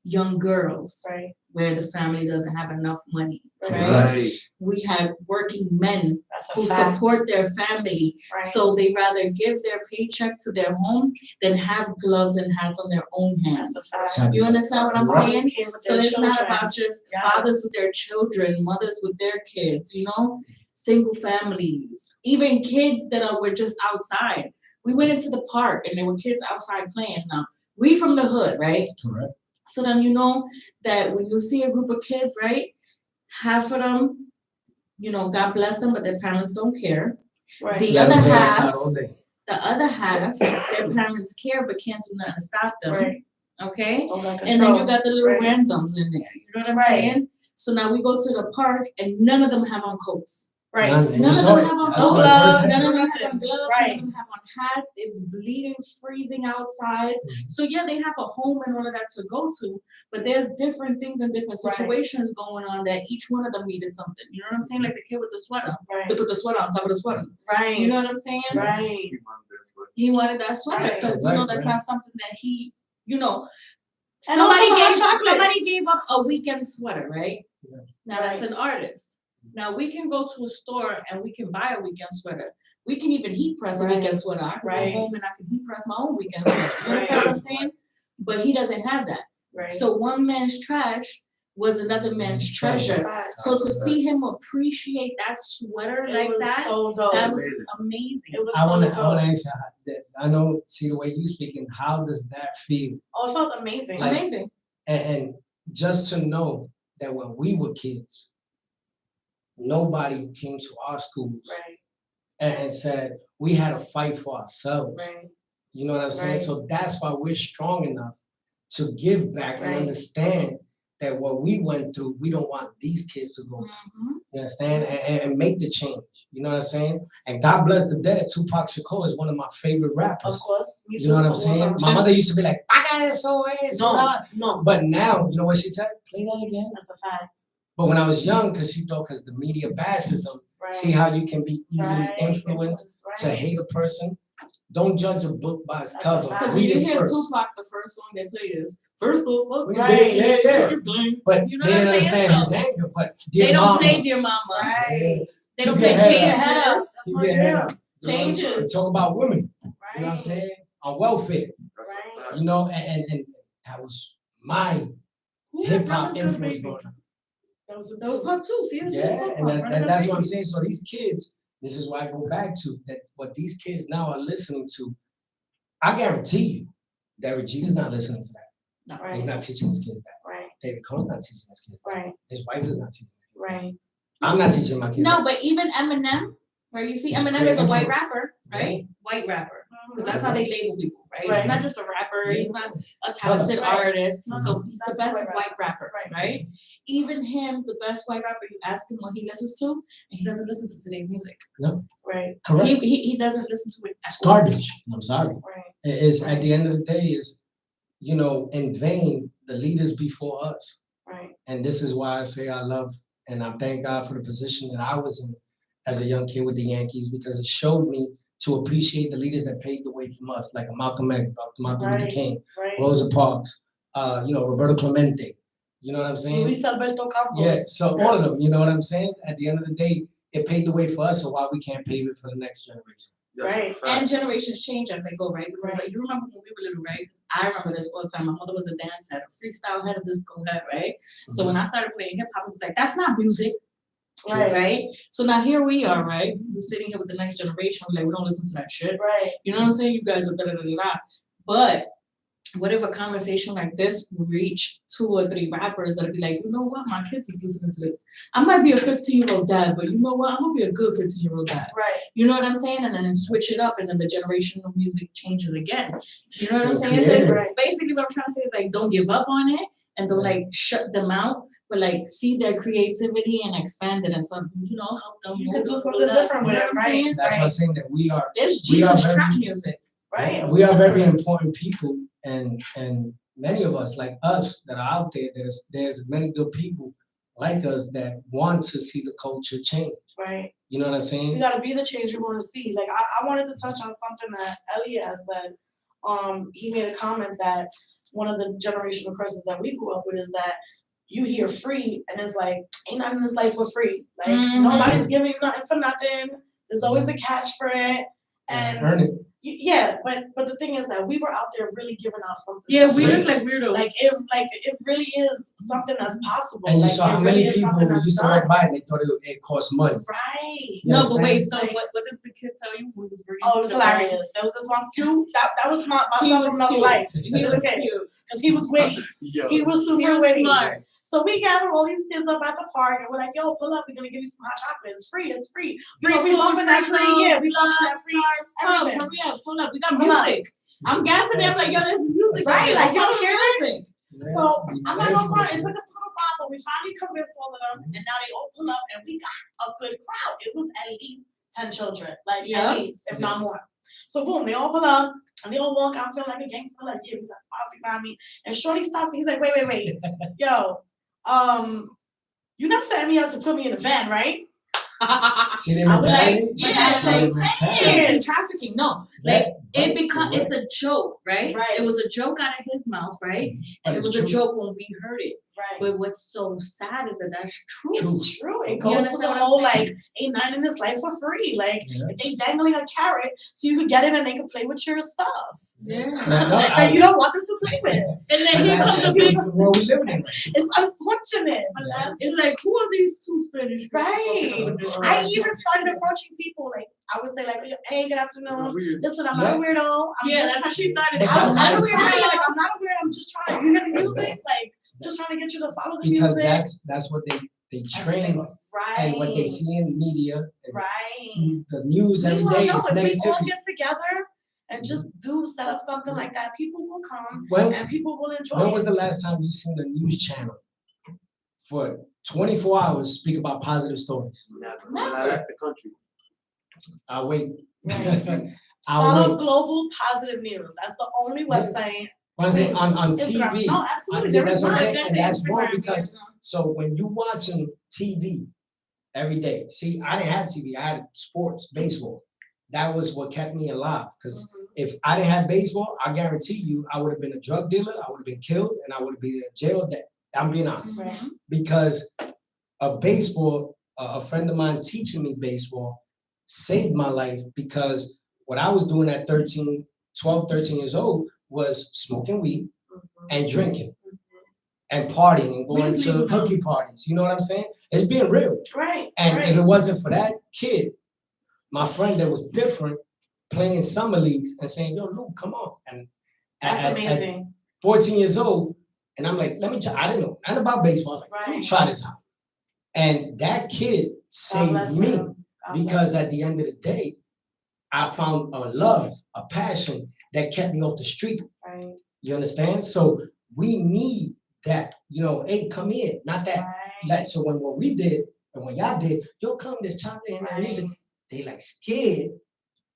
young girls Right. where the family doesn't have enough money, right? Right. We had working men That's a who fact. support their family, Right. so they rather give their paycheck to their home than have gloves and hats on their own hands. That's a fact. You understand what I'm Mothers saying? came with So their it's not children. about just Yes. fathers with their children, mothers with their kids, you know, single families, even kids that were just outside. We went into the park and there were kids outside playing. Now, we from the hood, right? Correct. So then you know that when you see a group of kids, right, half of them, you know, God bless them, but their parents don't care. Right. The Let other them play half, outside all day. the other half, their parents care but can't do nothing to stop them. Right. Okay? Over And then you control. got the little Right. randoms in there. You know what I'm Right. saying? So now we go to the park and none of them have on coats. Right. None. None of saw them it. have on That's when I gloves, first None had of it. them have on gloves, Right. none of them have on hats. It's bleeding, freezing outside. Mhm. So yeah, they have a home and all of that to go to, but there's different things and different Right. situations going on that each one of them needed something. You know what I'm saying? Like the kid with the sweater. They Right. put the sweater on top of the sweater. Right. You know what I'm saying? Right. He wanted that sweater Right. because you know Right, that's right. not something that he, you know. And also Somebody the hot gave chocolate. somebody gave up a weekend sweater, right? Yeah. Now that's Right. an artist. Now we can go to a store and we can buy a weekend sweater. We can even heat press a Right. weekend sweater. I can Right. go home and I can heat press my own weekend sweater. You understand what I'm saying? But he doesn't have that. Right. So one man's trash was another man's treasure. Fact. So to see him appreciate that sweater It like was that, so dope. that was amazing. It was I so wanna dope. ask you, I know, see the way you speaking, how does that feel? Oh, it felt amazing. Like- Amazing. And just to know that when we were kids, nobody came to our schools Right. and said we had to fight for ourselves. Right. You know what I'm saying? Right. So that's why we're strong enough to give back and Right. understand that what we went through, we don't want these kids to go through. Mhm. You understand? And make the change. You know what I'm saying? And God bless the dead. Tupac Shakur is one of my favorite rappers. Of course. Me You know what too. I'm saying? My mother used to be like, I got SOS. No. But now, you know what she said? Play that again. That's a fact. But when I was young, because she thought, because the media bashes them, Right. see how you can be easily Right. influenced to Right. hate a person. Don't judge a book by its That's a cover. fact. Because when Read you it hear first. Tupac, the first song they play is first off, fuck you, Right. bitch, Yeah. you blame. But You know they what didn't I'm saying? understand his So, anger. But they dear don't mama, play Dear Mama. Right. They keep don't your play head Changes. up. Head up. That's Keep my your head jam. up. Changes. We talk about women. You know what I'm Right. saying? On welfare. Right. You know, and that was my Who had hip hop Brothers Gonna influence Baby? growing up. That was That was part two. See, that's what I'm Yeah, talking and, about. Brother and that's Gonna what I'm Baby. saying. So these kids, this is why I go back to that. What these kids now are listening to, I guarantee you, Derek Jeter's not listening to that. Right. He's not teaching his kids that. Right. David Cohn's not teaching his kids that. Right. His wife is not teaching his kids. Right. I'm not teaching my kids. No, that. but even Eminem, right? You see, He's Eminem is a white influence. rapper, right? White rapper. Mhm. Because that's how they label people, right? Right. He's not just a rapper. He's not a Color. talented Right. artist. He's, Mhm. he's the That's best white white rapper, Right. right? Even him, the best white rapper, you ask him what he listens to, and he doesn't listen to today's music. Right. Correct. He doesn't listen to it at It's all. garbage. I'm sorry. Right. It's at the end of the day is, you know, in vain the leaders before us. Right. And this is why I say I love and I thank God for the position that I was in as a young kid with the Yankees, because it showed me to appreciate the leaders that paved the way from us, like a Malcolm X, Dr. Martin Luther Right. King, Right. Rosa Parks, you know, Roberto Clemente. You know what I'm saying? Luis Alberto Campos. Yeah, so all of them, you know what I'm saying? At the end of the day, it paved the way for us, so why we can't pave it for the next generation? Right. And generations change as they go, right? Because Right. like, you remember when we were little, right? I remember this all the time. My mother was a dance head, a freestyle head, a disco head, right? So when I started playing hip hop, it was like, that's not music, Right. right? So now here we are, right? We're sitting here with the next generation. We're like, we don't listen to that shit. Right. You know what I'm saying? You guys are da da da da da. But what if a conversation like this will reach 2 or 3 rappers that'll be like, you know what, my kids is listening to this. I might be a 15-year-old dad, but you know what, I'm gonna be a good 15-year-old dad. Right. You know what I'm saying? And then switch it up, and then the generation of music changes again. You know what I'm It's saying? So creative. Right. basically what I'm trying to say is like, don't give up on it and don't like shut them out, but like see their creativity and expand it and so, you know, help them. You move can do up something left. different You with know it, what I'm right? saying? That's why I'm saying that we are There's We are Jesus very- trap music. Right. we are very important people, and many of us like us that are out there, there's many good people like us that want to see the culture change. Right. You know what I'm You saying? gotta be the change you want to see. Like I wanted to touch on something that Elliot has said. He made a comment that one of the generational curses that we grew up with is that you hear free and it's like, ain't nothing in this life for free. Like nobody's giving you nothing for nothing. There's always a catch for it. And Earn it. yeah, but the thing is that we were out there really giving out something. Yeah, for we free. look like weirdos. Like it really is something that's possible. And you like, saw it how really many is people something that's used to done. walk by and they thought it cost money. Right. You No, but wait, understand? so Like- what did the kid tell you when he was bringing Oh, it you was to the party? hilarious. There was this one cute. That was my He son was from another cute. life. He This was kid. cute. Because he was witty. Yo. He was super He was witty. smart. So we gathered all these kids up at the park and we're like, yo, pull up, we're gonna give you some hot chocolate. It's free, it's free. You know, we food, bumping that free, clothes, yeah, we bumping that lunch, free. carbs, come, everything. hurry up, pull up. We got Pull up. music. I'm gassing them like, yo, there's music. Right, like, you don't hear it? music. So Yeah, I'm not gonna front. It took us a little while, but we finally convinced all of them, and now they all pull up, and we got a good crowd. It was at least 10 children, like Yeah. at least, if not more. So boom, they all pull up, and they all walk out feeling like a gangster, like yeah, we got posse behind me. And Shorty stops, and he's like, wait, yo, you're not setting me up to put me in a van, right? See the I was like, mentality? yeah, That's like, the mentality. man. Trafficking. No, Yeah, like it right, become correct. it's a joke, right? Right. It was a joke out of his mouth, right? But And it it's was a true. joke when we heard it. Right. But what's so sad is that that's true. True. It's true. It You goes to understand the what I'm whole saying? like, ain't nothing in this life for free. Like, Yeah. if they dangling a carrot so you could get it and they can play with your stuff Yeah. No, that you don't want them to play with. And then here comes the that's big. the world we living in. It's unfortunate, but that's It's like, who are these two Spanish girls right. walking up this I road? even started approaching people like I would say like, hey, good afternoon. Weird. Listen, I'm not a weirdo. I'm Yeah, just, that's how she started. But I'm that's not a how weirdo. it's- Like, I'm not a weirdo. I'm just trying to hear the music. Like, just trying to get you to follow the Because music. that's what they That's what they train want. Right. and what they see in media and Right. the news every Meanwhile, day no, is if we all negativity. get together and just set up something like that, people will come When and people will enjoy when it. was the last time you seen a news channel for 24 hours speak about positive stories? Never. When I left the country. I'll wait. Right. I'll Follow wait. Global Positive News. That's the only Yeah. website. When I say on Instagram. TV, No, absolutely. I- There that's is what I'm not. saying, and that's wrong Instagram, because yeah. so when you watching TV every day, see, I didn't have TV, I had sports, baseball. That was what kept me alive. Because if I didn't have baseball, I guarantee you, I would have been a drug dealer, I would have been killed, and I would have been in jail. I'm being honest. Right. Because of baseball, a friend of mine teaching me baseball saved my life because what I was doing at 12, 13 years old was smoking weed and drinking and partying and going Please to leave them hooky parties. You know what I'm saying? It's being real. Right. And right. if it wasn't for that kid, my friend that was different, playing in summer leagues and saying, yo, Luke, come on. And That's at amazing. 14 years old, and I'm like, let me try. I didn't know nothing about baseball. I'm like, let me Right. try this out. And that kid God saved bless me him. God bless because him. at the end of the day, I found a love, a passion that kept me off the street. Right. You understand? So we need that. You know, hey, come in, not that. Right. So when what we did and when y'all did, yo, come, there's chocolate and Right. music. They like scared,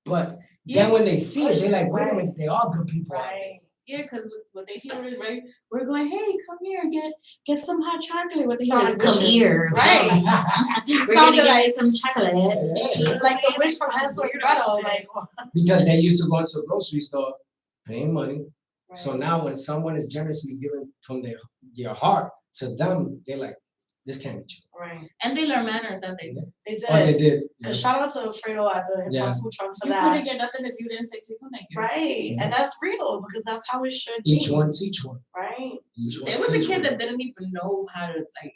but Yeah. then when they see it, they're like, wait a Right. minute, they are good people out there. Right. Yeah, because what they hear is right. We're going, hey, come here, get some hot chocolate. What they hear Sounds is come witches. here, Right. We're Sounded gonna give like- you some chocolate. Like the witch from Hansel and Gretel. Like, Because they used to go into a grocery store paying money. So Right. now when someone is generously giving from their heart to them, they're like, this can't be true. right. And they learn manners, and they. They Oh, they did. did. Cause shout out to Fredo at the hip Yeah. hop food truck for You that. couldn't get nothing if you didn't say please and thank you. Right. And that's real because that's how it should Each be. one teach one. Right. Each one There was a teach kid one. that didn't even know how to like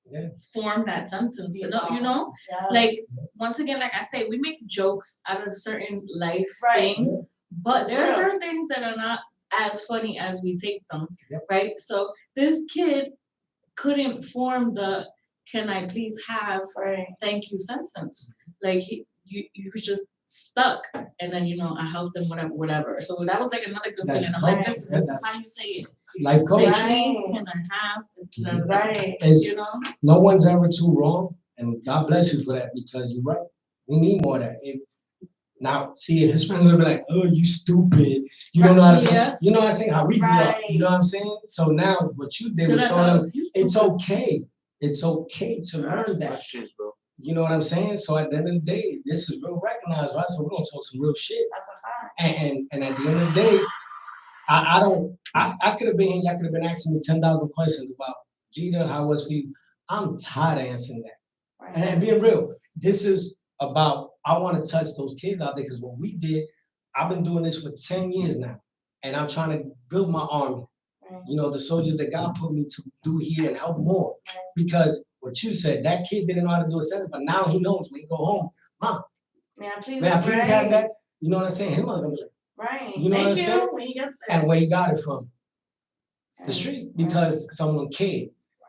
Yeah. form that sentence. You know, Yeah. like once again, like I say, we make jokes out of certain life Right. things, but there are It's real. certain things that are not as funny as we take them, Yep. right? So this kid couldn't form the "Can I please have Right. thank you" sentence. Like you was just stuck, and then I helped him, whatever. So that was like another good That's feeling. I'm like, right. this Yeah, is that's- how you say it. Life Say coach. please, Right. can I have? Mhm. Right. Is You know. no one's ever too wrong, and God bless you for that because you're right. We need more of that. Now, see, his friends will be like, "Oh, you stupid! You don't know how to." Yeah. You know what I'm saying? How we grew up. Right. You know what I'm saying? So now, what you did So was that's show how I them was used it's to. okay. It's okay to learn that. Questions, bro. You know what I'm saying? So at the end of the day, this is real recognized, right? So we're gonna talk some real shit. That's a fact. And at the end of the day, I don't I could have been here, y'all could have been asking me 10,000 questions about Jeter, how it was for you. I'm tired of answering that. Right. And being real, this is about, I want to touch those kids out there because what we did, I've been doing this for 10 years now. And I'm trying to build my army. Right. You know, the soldiers that God put me to do here and help more. Because what you said, that kid didn't know how to do a sentence, but now he knows when he go home. Mom, May I please, may I please have right. that? You know what I'm saying? Him gonna be like, Right. You know what I'm Thank saying? you. When he gets it. and where he got it from. The Right. street, because someone cared.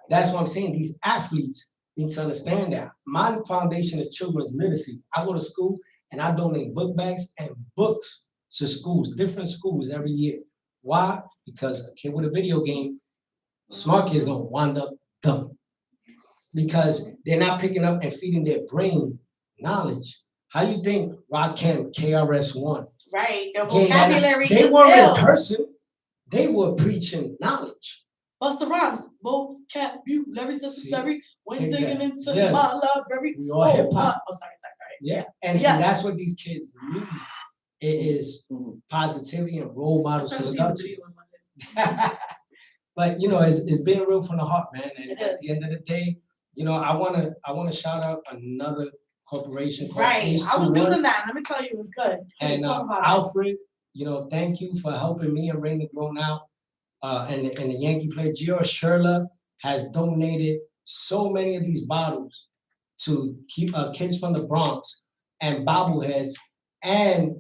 That's what I'm saying. These athletes need to understand that. My foundation is children's literacy. I go to school and I donate book bags and books to schools, different schools every year. Why? Because a kid with a video game, smart kid's gonna wind up dumb. Because they're not picking up and feeding their brain knowledge. How you think Rakim, KRS-One, Right. Their gained that knowledge? vocabulary They is weren't ill. in person, they were preaching knowledge. Busta Rhymes, vocabulary necessary when take digging that. into Yes. my library. We all hip hop. Oh, sorry. All right. Yeah, and Yes. that's what these kids need. It is positivity and role models to look up to. But you know, it's being real from the heart, man. And It at is. the end of the day, you know, I wanna shout out another corporation called Right. I was H21. using that. Let me tell you, it was good. Please And talk about it. Alfred, you know, thank you for helping me and Raina grown out. And the Yankee player Gio Sherla has donated so many of these bottles to keep kids from the Bronx and bobbleheads, and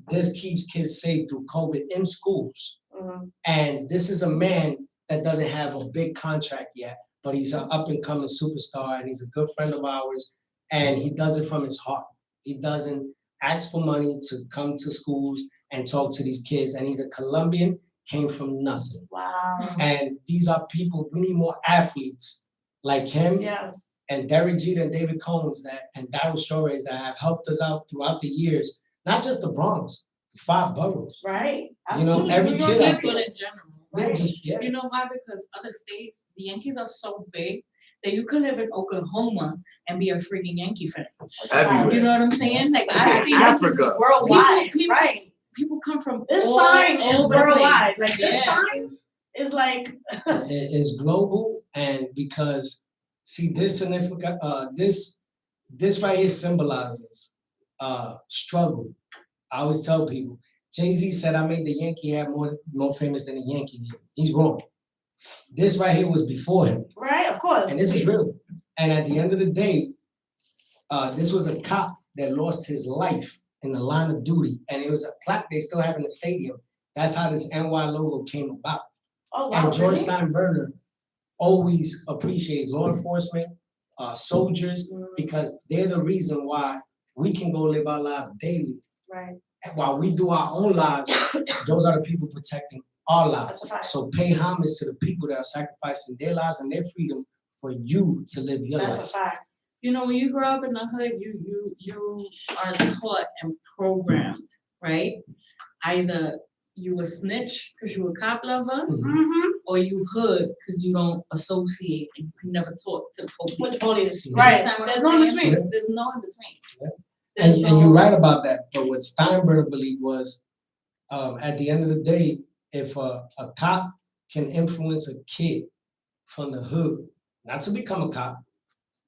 this keeps kids safe through COVID in schools. Mhm. And this is a man that doesn't have a big contract yet, but he's an up and coming superstar, and he's a good friend of ours, and he does it from his heart. He doesn't ask for money to come to schools and talk to these kids, and he's a Colombian, came from nothing. Wow. And these are people, we need more athletes like him Yes. and Derek Jeter and David Combs and Darryl Strawberries that have helped us out throughout the years, not just the Bronx, the 5 boroughs. Right. You know, Absolutely. every New York kid out People there. in general. Yeah, Right. just, yeah. You know why? Because other states, the Yankees are so big that you could live in Oklahoma and be a freaking Yankee fan. Everywhere. You know what I'm saying? Like I've seen Africa. Worldwide. People- right. people come from This all sign is over the place. worldwide. Like this Yeah. sign is like It's global, and because see this significant this right here symbolizes struggle. I always tell people, Jay-Z said I made the Yankee hat more famous than the Yankee did. He's wrong. This right here was before him, right, of course. and this is real. And at the end of the day, this was a cop that lost his life in the line of duty, and it was a plaque they still have in the stadium. That's how this NY logo came about. Oh wow. And George really? Steinbrenner always appreciates law enforcement, soldiers, because they're the reason why we can go live our lives daily. Right. And while we do our own lives, those are the people protecting our lives. That's a fact. So pay homage to the people that are sacrificing their lives and their freedom for you to live your That's a life. fact. You know, when you grow up in the hood, you are taught and programmed, right? Either you a snitch because you a cop lover, Mm-hmm. or you hood because you don't associate and you never talk to the police. With the police. You Right. understand what There's I'm no in saying? between. There's no in between. Yeah. There's And no- you're right about that. But what Steinbrenner believed was, at the end of the day, if a cop can influence a kid from the hood, not to become a cop,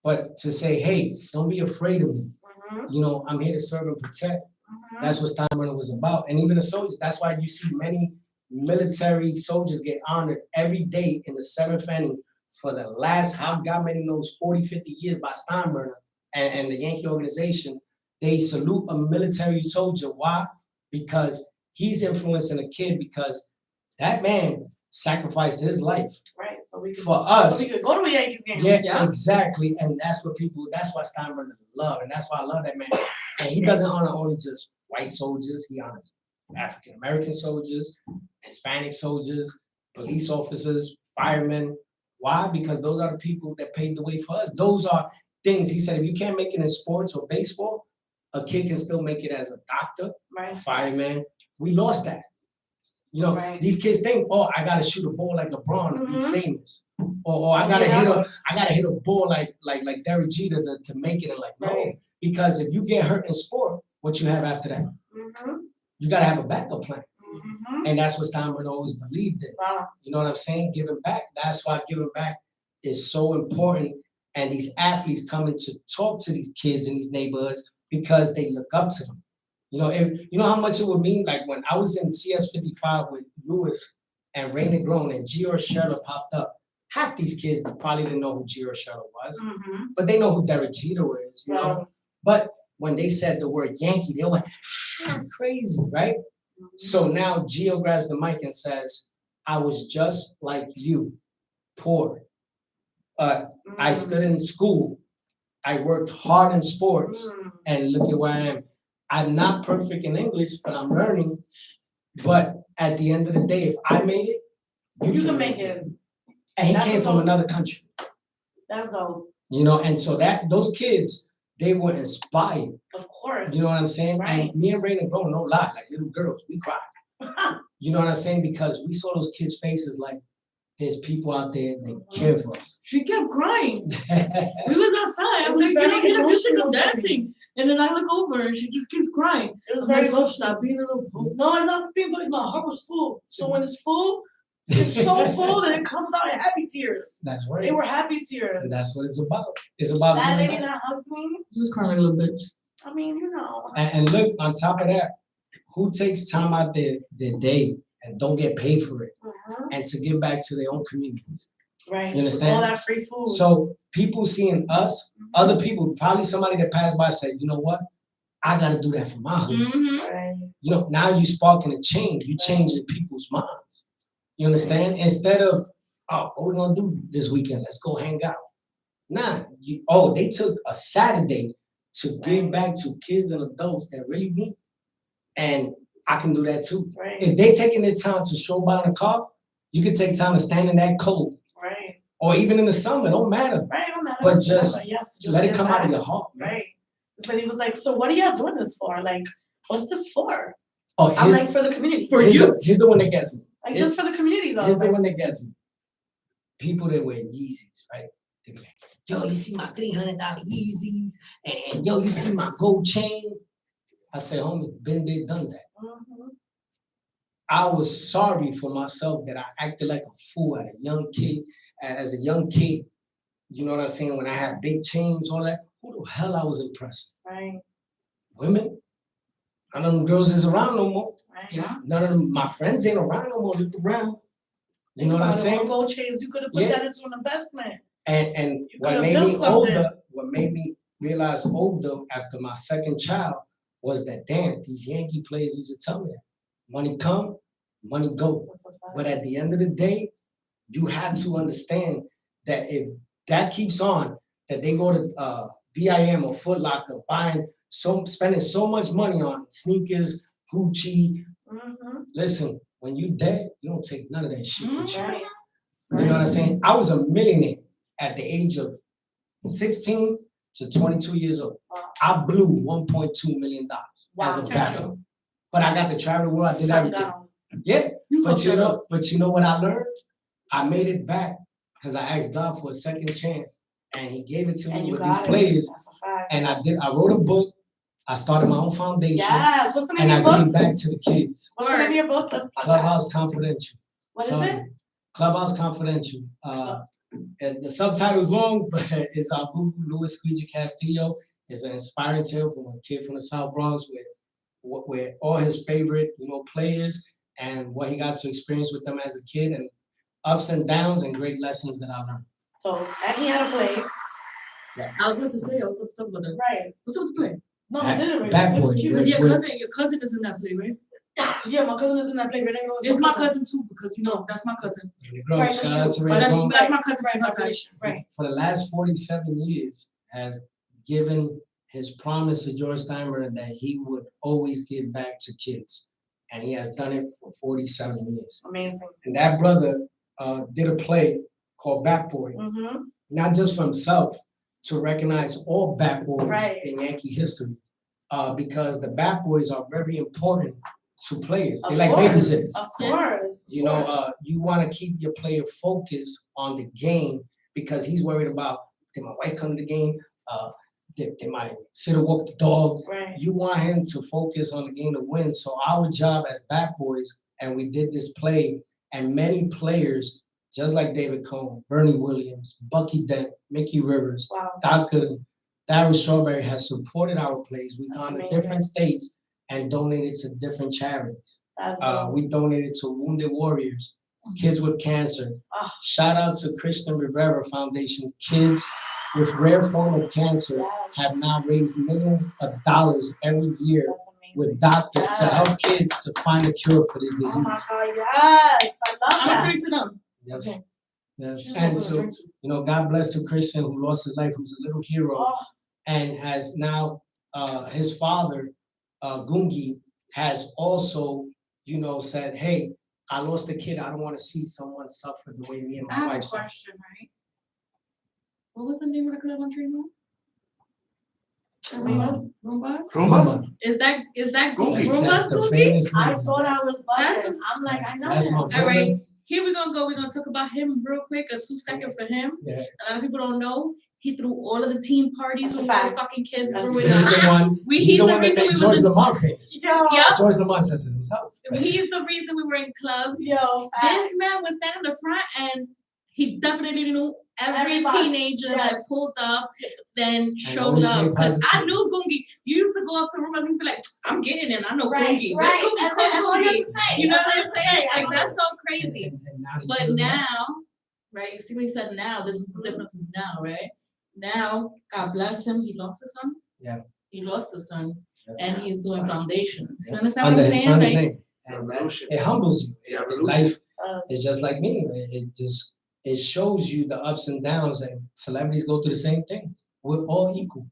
but to say, hey, don't be afraid of me. Mhm. You know, I'm here to serve and protect. Mhm. That's what Steinbrenner was about. And even the soldiers, that's why you see many military soldiers get honored every day in the 7th inning for the last, how God many knows, 40, 50 years by Steinbrenner and the Yankee organization. They salute a military soldier. Why? Because he's influencing a kid, because that man sacrificed his life Right. So we could, for us. so we could go to a Yankees game. Yeah, Yeah. exactly. And that's what that's why Steinbrenner love. And that's why I love that man. And he doesn't honor only just white soldiers, he honors African American soldiers, Hispanic soldiers, police officers, firemen. Why? Because those are the people that paved the way for us. Those are things. He said, if you can't make it in sports or baseball, a kid can still make it as a doctor, a Right. fireman. We lost that. You know, Right. these kids think, oh, I gotta shoot a ball like LeBron to Mhm. be famous. Or I gotta Yeah. I gotta hit a ball like Derek Jeter to make it. And like, no, Right. because if you get hurt in sport, what you have after that? Mm-hmm. You gotta have a backup plan. Mm-hmm. And that's what Steinberg always believed in. Wow. You know what I'm saying? Giving back. That's why giving back is so important. And these athletes coming to talk to these kids in these neighborhoods because they look up to them. You know, if you know how much it would mean, like when I was in CS 55 with Lewis and Raina Grown and Gio Urshela popped up. Half these kids probably didn't know who Gio Urshela was, but they know who Derek Jeter is, you know. But when they said the word Yankee, they went crazy, right? So now Gio grabs the mic and says, I was just like you, poor. I stood in school. I worked hard in sports, and look at where I am. I'm not perfect in English, but I'm learning. But at the end of the day, if I made it, You can make it. And he That's came what's from dope. another country. That's dope. You know, and so that those kids, they were inspired. Of course. You know what I'm saying? Right. And me and Raina Grown, no lie, like little girls, we cried. You know what I'm saying? Because we saw those kids' faces like there's people out there that care for us. She kept crying. We was outside. It I'm was like, very get a music, emotional I'm to me. dancing. And then I look over and she just keeps crying. It was I'm very like, emotional. stop being a little poop. No, it's not being, but my heart was full. So when it's full, it's so full that it comes out in happy tears. That's right. They were happy tears. And that's what it's about. It's about That giving lady back. that hugged me, He was crying like a little bitch. I mean, you know. And look, on top of that, who takes time out their day and don't get paid for it and to give back to their own communities? Right. You understand? All that free food. So people seeing us, other people, probably somebody that passed by said, you know what? I gotta do that for my hood. Right. You know, now you sparking a change. You changing people's minds. You understand? Instead of, oh, what we gonna do this weekend? Let's go hang out. Nah, they took a Saturday to give back to kids and adults that really need. And I can do that too. Right. If they taking their time to show by in a car, you can take time to stand in that cold. Right. Or even in the summer, don't matter. Right. Don't matter. But just yes, let it give come out of back. your heart. man. Right. So he was like, so what are y'all doing this for? Like, what's this for? Oh, I'm like, for the community. here's the one that gets me. Like, just for the community, though. Here's the Like, one that gets me. People that wear Yeezys, right? They be like, yo, you see my $300 Yeezys, and yo, you see my gold chain. I say, homie, been there, done that. I was sorry for myself that I acted like a fool as a young kid. You know what I'm saying? When I had big chains, all that. Who the hell I was impressing? Right. Women. None of them girls is around no more. Right. Yeah. None of them, my friends ain't around no more. Look around. You know what I'm saying? Gold chains, you could have put Yeah. that into an investment. And You what could've made me built something. older, what made me realize older after my second child was that damn, these Yankee players used to tell me that. Money come, money go. That's a fact. But at the end of the day, you have to understand that if that keeps on, that they go to VIM or Foot Locker spending so much money on sneakers, Gucci. Listen, when you dead, you don't take none of that shit with you. Right. You know what I'm saying? I was a millionaire at the age of 16 to 22 years old. Wow. I blew $1.2 million as a Wow. backup. But I got to travel the world, I did everything. Sundown. Yeah, but fucked you it know, what I learned? I made it back because I asked God for a second chance. And he gave it to And me you with got these it. players. That's a fact. And I wrote a book. I started my own foundation. Yes. What's the name And I of your book? gave back to the kids. What's the name of your book? Let's plug that. Clubhouse Confidential. What is Sorry. it? Clubhouse Confidential. And the subtitle's long, but it's our Google Luis Squeegee Castillo. It's an inspiring tale from a kid from the South Bronx where all his favorite, players and what he got to experience with them as a kid and ups and downs and great lessons that I learned. So, and he had a play. I was about to talk about that. Right. What's up with the play? No, he did it right. Bad It was Boy, cute. Because yeah. your cousin is in that play, right? Yeah, my cousin is in that play. Renee knows It's my cousin too, because that's my cousin. And the girl, Right, that's shout out true. to But Ray That's, Zone, that's my cousin Right, from my side. relation. Right. for the last 47 years has given his promise to George Steinberg that he would always give back to kids. And he has done it for 47 years. Amazing. And that brother did a play called Bat Boy, not just for himself, to recognize all Bat Boys Right. in Yankee history, because the Bat Boys are very important to players. They're Of like course. babysitters. Of course. You know, you want to keep your player focused on the game because he's worried about, did my wife come to the game? Did my sitter walk the dog? Right. You want him to focus on the game to win. So our job as Bat Boys and we did this play, and many players, just like David Cohn, Bernie Williams, Bucky Dent, Mickey Rivers, Wow. Dr. Darryl Strawberry has supported our plays. We That's gone to amazing. different states and donated to different charities. That's We donated to Wounded Warriors, Kids with Cancer. Oh. Shout out to Christian Rivera Foundation. Kids with rare form of cancer yes. have now raised millions of dollars every year That's amazing. with doctors to help Yes. kids to find a cure for this disease. Oh my God, yes, I love I'm that. gonna drink to them. Yes. Okay. Yes. Just And want some to, drink. God bless to Christian who lost his life, who's a little hero, Oh, and has now his father, Gungi, has also, said, hey, I lost a kid. I don't want to see someone suffer the way me and I my have a wife suffered. question, right? What was the name of the club on Tremont? Rumbas? Rumbas? Is that Gungi. Rumbas That's the Gungi? famous I movie. thought I was That's bugging. I'm like, I know That's him. my All right, brother. here we're gonna go. We're gonna talk about him real quick. A 2-second for him. Yeah. A lot of people don't know. He threw all of the team parties That's with a all the fact. fucking kids That's growing He's up. the one. He's He's the the one that reason made we George was in- Lamont famous. Yo, Yep. George Lamont says it himself. He's the reason we were in clubs. yo, This man was standing in the front and he definitely knew every Everybody, teenager that yes. pulled up, then showed always up. gave Because I positivity. knew Gungi. You used to go up to rumors, he'd be like, I'm getting in. I know right, Gungi. right. Gungi, That's cool all you have Gungi. to say. You know That's what all I'm you have to saying? say. I Like, know. that's so crazy. And now he's But doing that. now, right, you see what he said now? This is the difference of now, right? Now, God bless him, he lost his son. Yeah. He lost his son, Yeah. and he's doing foundations. You Yeah. understand Under what I'm his saying? son's Like, name. And Revolution. it humbles you. Yeah, In revolution. life Uh, is just like me. It shows you the ups and downs, and celebrities go through the same thing. We're all equal.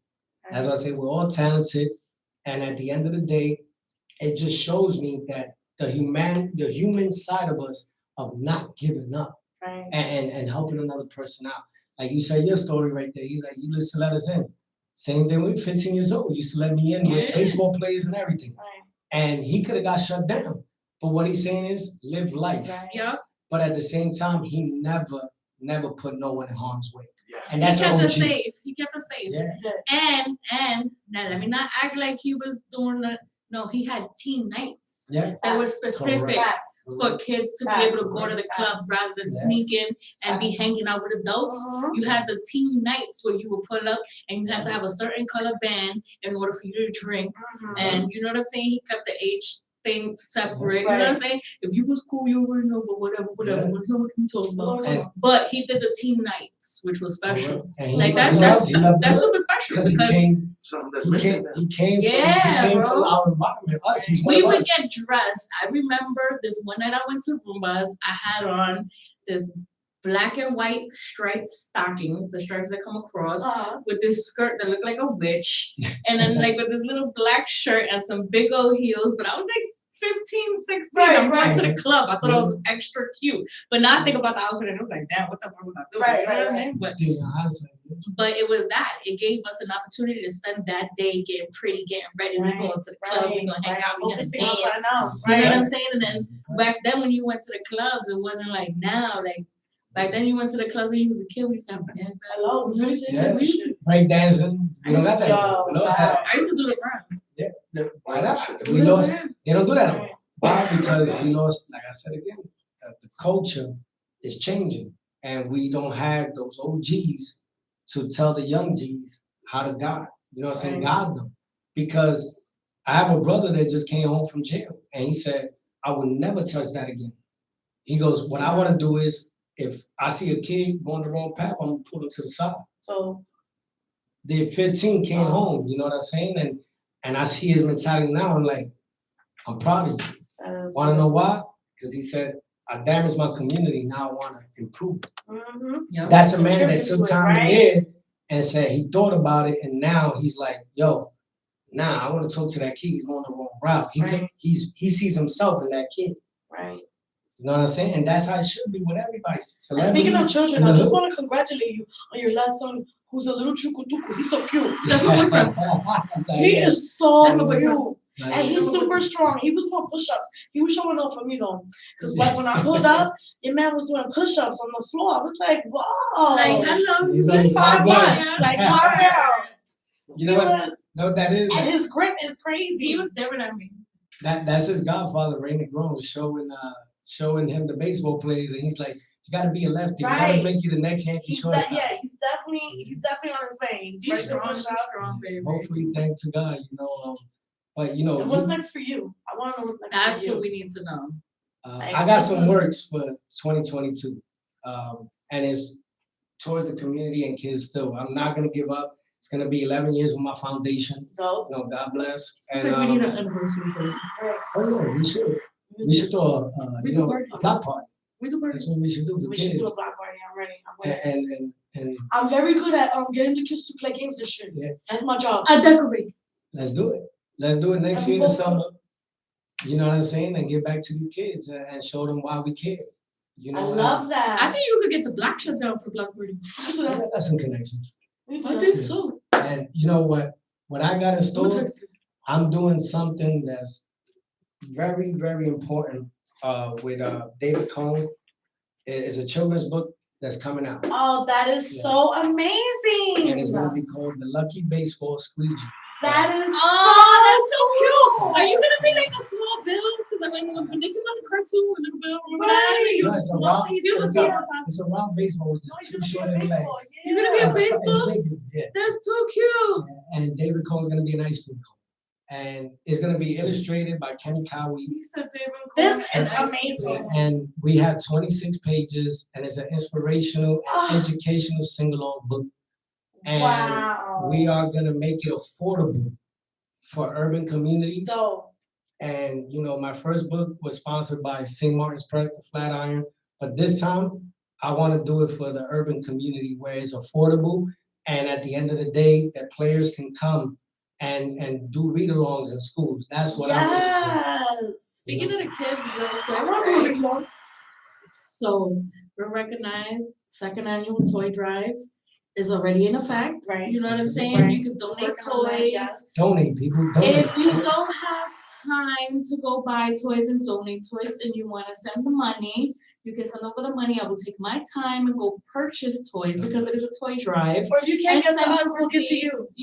As I say, we're all talented, and at the end of the day, it just shows me that the human side of us of not giving up right. and helping another person out. Like you said, your story right there. He's like, you used to let us in. Same thing with 15 years old. You used to let me in with Yeah. baseball players and everything. Right. And he could have got shut down. But what he's saying is live life. Right. yeah. But at the same time, he never put no one in harm's way. Yeah. And He that's kept an us OG. safe. He kept us safe. Yeah. And now let me not act like he was doing the no, he had team nights Yeah. that were Facts. specific Facts. for kids to be able to go to the club Facts. rather than Yeah. sneaking and be Facts. hanging out with adults. Mhm. You had the team nights where you would pull up and you had to have a certain color band in order for you to drink. Mhm. And you know what I'm saying? He kept the age thing separate. You know what I'm Right. saying? If you was cool, you would know, but whatever. Yeah. What you talking about? And- But he did the team nights, which was special. And he- Like he that's loved that's it. super special Because he because came, Something that's he missing came, now. he came, Yeah, from, he came bro. from our environment. Us, he's one we of would us. get dressed. I remember this one night I went to Roomba's. I had on this black and white striped stockings, the stripes that come across, with this skirt that looked like a witch, and then like with this little black shirt and some big old heels. But I was like 15, 16. Right, I'm going to right. the club. I thought I was extra cute. But now I think about the outfit and I was like, damn, what the fuck was I doing? Right, You know what I right, mean? But Dude, I was But it was that. It gave us an opportunity to spend that day getting pretty, getting ready. We're going to the club, we're going to hang out, we're going to Focusing on dance. something else, You know what right? I'm saying? And then back then when you went to the clubs, it wasn't like now. Like back then you went to the clubs when you was a kid, we used to have dance battles. Hello, You know what I'm saying? Yeah. We used to- break dancing. We don't got that. Yo, We lost that. I used to do the run. Why not? Do We the lost. run. They don't do that anymore. Why? Because we lost, like I said again, the culture is changing, and we don't have those OGs to tell the young G's how to God. You know what I'm saying? Right. God them. Because I have a brother that just came home from jail, and he said, I will never touch that again. He goes, what I want to do is, if I see a kid going the wrong path, I'm going to pull him to the side. So The 15 came Wow. home, you know what I'm saying? And I see his mentality now, I'm like, I'm proud of you. that is Want to know why? Because he said, I damaged my community, now I want to improve. Mhm. Yeah. That's a man that Contribute took to it, time right? to live and said he thought about it, and now he's like, yo, nah, I want to talk to that kid, he's going the wrong route. Right. He sees himself in that kid. Right. You know what I'm saying? And that's how it should be with everybody. And Celebrity speaking of children, in I the just hood. want to congratulate you on your last son, who's a little chukutuku. He's so cute. So, He yeah. is so Have a boyfriend. cute. So, And yeah. he's super strong. He was doing push-ups. He was showing off for me though. Because like when I pulled up, your man was doing push-ups on the floor. I was like, wow. Like, hello. He's He's only 5 months. months. Like, calm down. You know what? Know what that is? And his grip is He crazy. was different than me. That's his godfather, Raymond Grown, showing him the baseball plays, and he's like, "You gotta be a lefty. We gotta Right. make you the next Yankee He's shortstop." yeah, he's definitely on his way. He's He's ready to strong, push he's up. strong, baby. Hopefully, thanks to God, but And what's you- next for you? I want to know what's next That's for you. what we need to know. I got some works for 2022, and it's towards the community and kids still. I'm not gonna give up. It's gonna be 11 years with my foundation. Dope. God bless. It's And like we need an anniversary party. oh yeah, we should throw We do parties. a block party. We do That's parties. what we should do for We should kids. do a block party. I'm ready. I'm ready. And I'm very good at getting the kids to play games and shit. Yeah. That's my job. A decorate. let's do it. Let's do it next And year in the we'll- summer. You know what I'm saying? And get back to these kids and show them why we care. You I know, love that. I think you could get the black shut down for block party. I got some connections. I think so. And you know what? What I got in store, I'm doing something that's very, very important with David Cohn. It's a children's book that's coming out. Oh, that is Yeah. so And it's amazing. gonna be called The Lucky Baseball Squeegee. That is Oh, so cute. Are you gonna be like a small Bill? Because I mean, when they came out the cartoon, a little Bill, remember Right. that? He No, was it's a small. round- He was it's a a- small. It's a round baseball with No, just he's two gonna short be a legs. baseball. You're gonna be a Yeah. baseball? Yeah. That's too cute. And David Cohn's gonna be an ice cream cone. And it's gonna be illustrated by Kenny Cowie. You said David This Cole. is amazing. And we have 26 pages, and it's an inspirational, Ah. educational sing-along book. And Wow. we are gonna make it affordable for urban communities. So And my first book was sponsored by St. Martin's Press, the Flatiron. But this time, I want to do it for the urban community where it's affordable. And at the end of the day, that players can come and do read-alongs in schools. That's what I'm looking yes. Speaking of the kids, real quick, I want to do right? it, you know. So we're recognized second annual toy drive is already in effect. Right. You know what I'm saying? Right. You could donate Working on that, toys. yes. for. Donate, people, donate. If you don't have time to go buy toys and donate toys and you want to send the money, you can send over the money. I will take my time and go purchase toys because it is a toy drive. Or if you can't get to send us, the we'll get to you. receipts.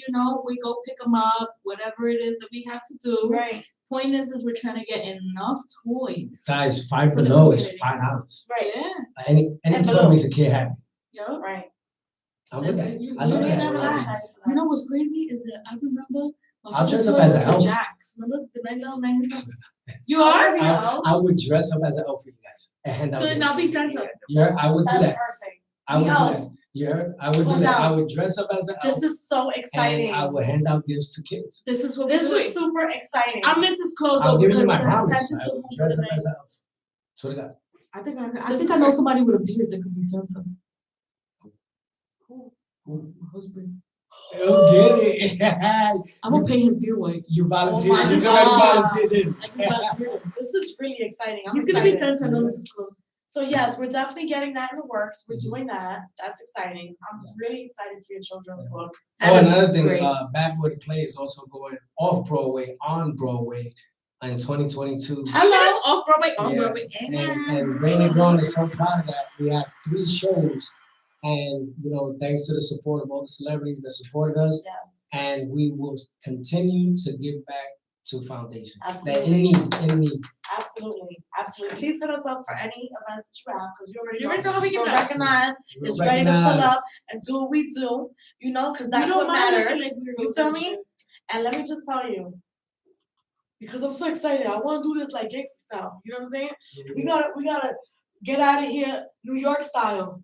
We go pick them up, whatever it is that we have to do. Right. Point is we're trying to get enough toys. Size 5 For the below is community. $5. Right. Yeah. Any And toy below. makes a kid happy. Yeah. Right. I'm with that. You- I love you that. never I love have- that. You know what's crazy is that I remember. my I'll dress favorite up as toys an were elf. Jacks. Remember the 99 You are? I would dress up as an elf for you guys and hand out So then gifts. I'll be Santa. Yeah, I would do That's that. perfect. I would do Elf. that. Yeah, I would do Hold that. I down. would dress up as an elf This is so exciting. and I would hand out gifts to kids. This is what This we're doing. is super exciting. I'm Mrs. Claus I'll though give you because my promise. Santa's I still would home for dress the up night. as an elf. So they got. I This think is I know perfect. somebody with a beard that could be Santa. My husband. Oh, get it. I'm gonna paint his beard white. You Oh volunteered. my You God. already volunteered in. I just volunteered. This is really exciting. I'm He's gonna be excited. Santa, no Mrs. Claus. So yes, we're definitely getting that in the works. We're Mhm. doing that. That's exciting. I'm really excited for your children's book. Oh, That is another thing, great. Back Where the Play is also going off Broadway, on Broadway in 2022. Hello. Off Broadway, on Yeah. Broadway, And Rainy Grown is so proud of that. We have 3 shows. And, thanks to the support of all the celebrities that supported us. Yes. And we will continue to give back to foundations that Absolutely. in need. Absolutely. Absolutely. Please hit us up for any events that you have because you already You already know know how we we're get that. recognized. We're Is ready to pull recognized. up and do what we do, because that's We don't what mind looking matters. like You weirdos feel and me? shit. And let me just tell you, because I'm so excited, I want to do this like gangsta style. You know what I'm saying? We gotta get out of here, New York style.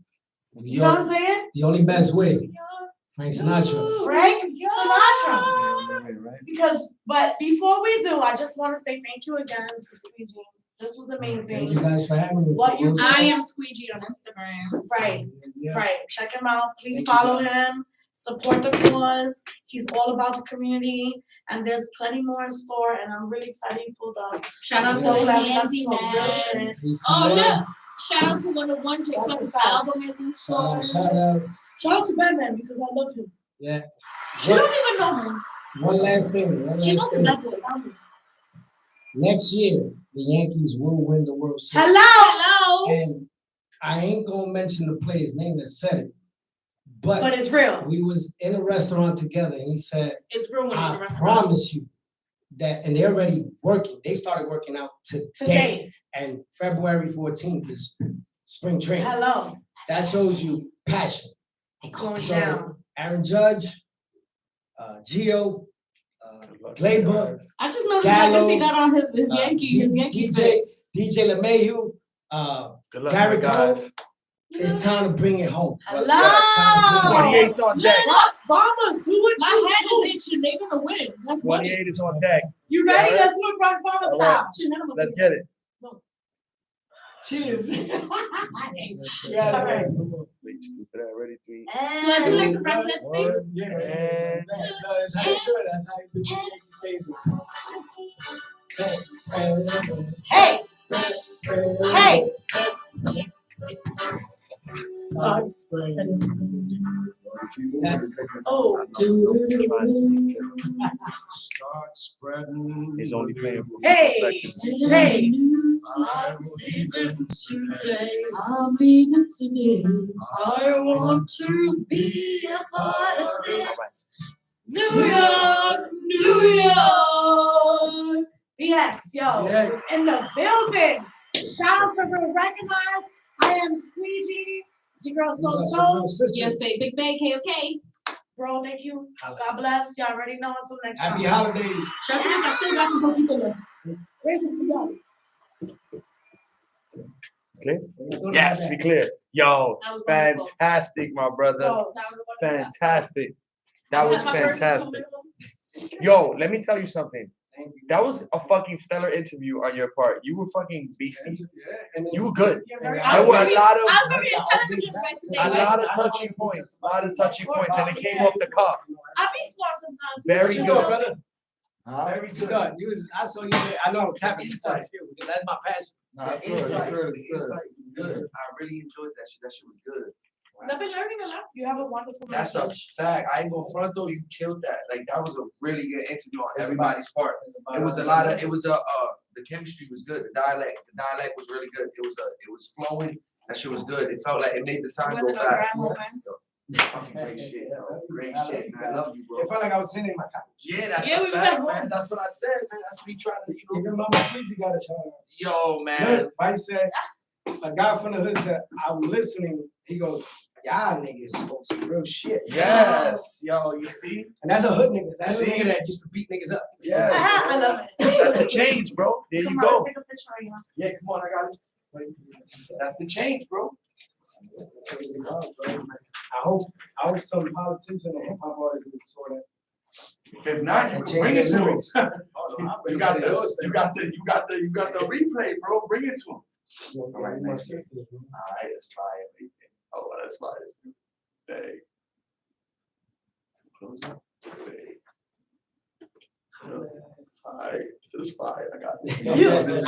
You know what I'm saying? The only best way, Frank Sinatra. Frank Sinatra. Right? But before we do, I just want to say thank you again to Squeegee. This was Thank you amazing. guys for having me. What you I am Squeegee on Instagram. Right, Yeah. right. Check him out. Please Thank you. follow him. Support the cause. He's all about the community, and there's plenty more in store. And I'm really excited you pulled up. Shout I'm out so to glad we got Handy to talk real Man. shit. Peace Oh and no! love. Shout out to 101 J That's Plus' what's up. album is in store. Shout out. Shout out to Batman because I love him. Yeah. She don't even know him. One last thing. She knows the bad boys. Tell me. Next year, the Yankees will win the World Series. Hello. Hello. And I ain't gonna mention the player's name that said it, but But it's real. we was in a restaurant together and he said, It's real when it's in a I restaurant. promise you, that, and they're already working. They started working out today. Today. And February 14th is spring training. Hello. That shows you passion. It's going So, down. Aaron Judge, Gio, Glaber, I just noticed Gallo, Legacy got on his Yankee fit. DJ LeMahieu, Good luck, Gary my guys. Cole. It's time to bring it home. Hello. 28's on deck. Props, Bombers, do what My you hand do. is itching. They're gonna win. That's money. 28 is on deck. You ready? Yeah, Let's do it Bronx Bomber All style. Let's get it. Cheers. Ready? 3. So let's do like the bracket. Yeah, And- no, that's how you do it. That's how you do it. Hey, hey. Oh. Start spreading. He's only playing for Hey, hey. I'm leaving today. I'm leaving today. I want to be a part of it. New York, New York. BX, yo, Yes. in the building. Shout out to Real Recognize. I am Squeegee. It's your girl So. Yes, say Big Bay, KOK. Bro, thank you. God bless. Y'all already know. Until next time. Happy holidays. Trust me, I still got some poquito left. Grateful for y'all. Clear? Yes, we clear. Yo, That was wonderful. fantastic, my brother. So, That was a wonderful Fantastic. That was My first fantastic. minimum. Yo, let me tell you something. That was a fucking stellar interview on your part. You were fucking beastie. You were good. you're very There were a lot of I was gonna be a television right today. a Right? lot of touching points. A lot of touching points, and it came off the cuff. I be smart sometimes. Very What you good. doing, brother? Huh? What you doing? I saw you there. I know I was tapping you too, because that's my passion. Nah, it's good, it's good, it's good. I really enjoyed that shit. That shit was good. I've been learning a lot. You have a wonderful That's a message. fact. I ain't gonna front though. You killed that. Like that was a really good interview on everybody's part. It was a lot of. It was the chemistry was good. The dialect was really good. It was flowing. That shit was good. It felt like it made the time go Wasn't no fast. dry moments. Fucking great shit, bro. Great shit. Man. I love you, bro. It felt like I was sitting in my couch. Yeah, that's Yeah, a we was fact, at home. man. That's what I said, man. That's what we trying to, Even Mama Squeegee got a shout out. Yo, man. Look, Vice said, a guy from the hood said, I'm listening. He goes, y'all niggas spoke some real shit. Yes, yo, you see? And that's a hood nigga. That's a See? nigga that used to beat niggas up. Yeah. I love it. That's the change, bro. There Come you on, go. let's take a picture right now. Yeah, come on, I got it. That's the change, bro. I hope some politician and hip hop artists sort of. If not, you And can change bring it their to him. lyrics. You got the replay, bro. Bring it to him. All right, nice. Alright, that's fire. Oh, that's fire. Dang. Close up. Alright, this is fire. I got it. You-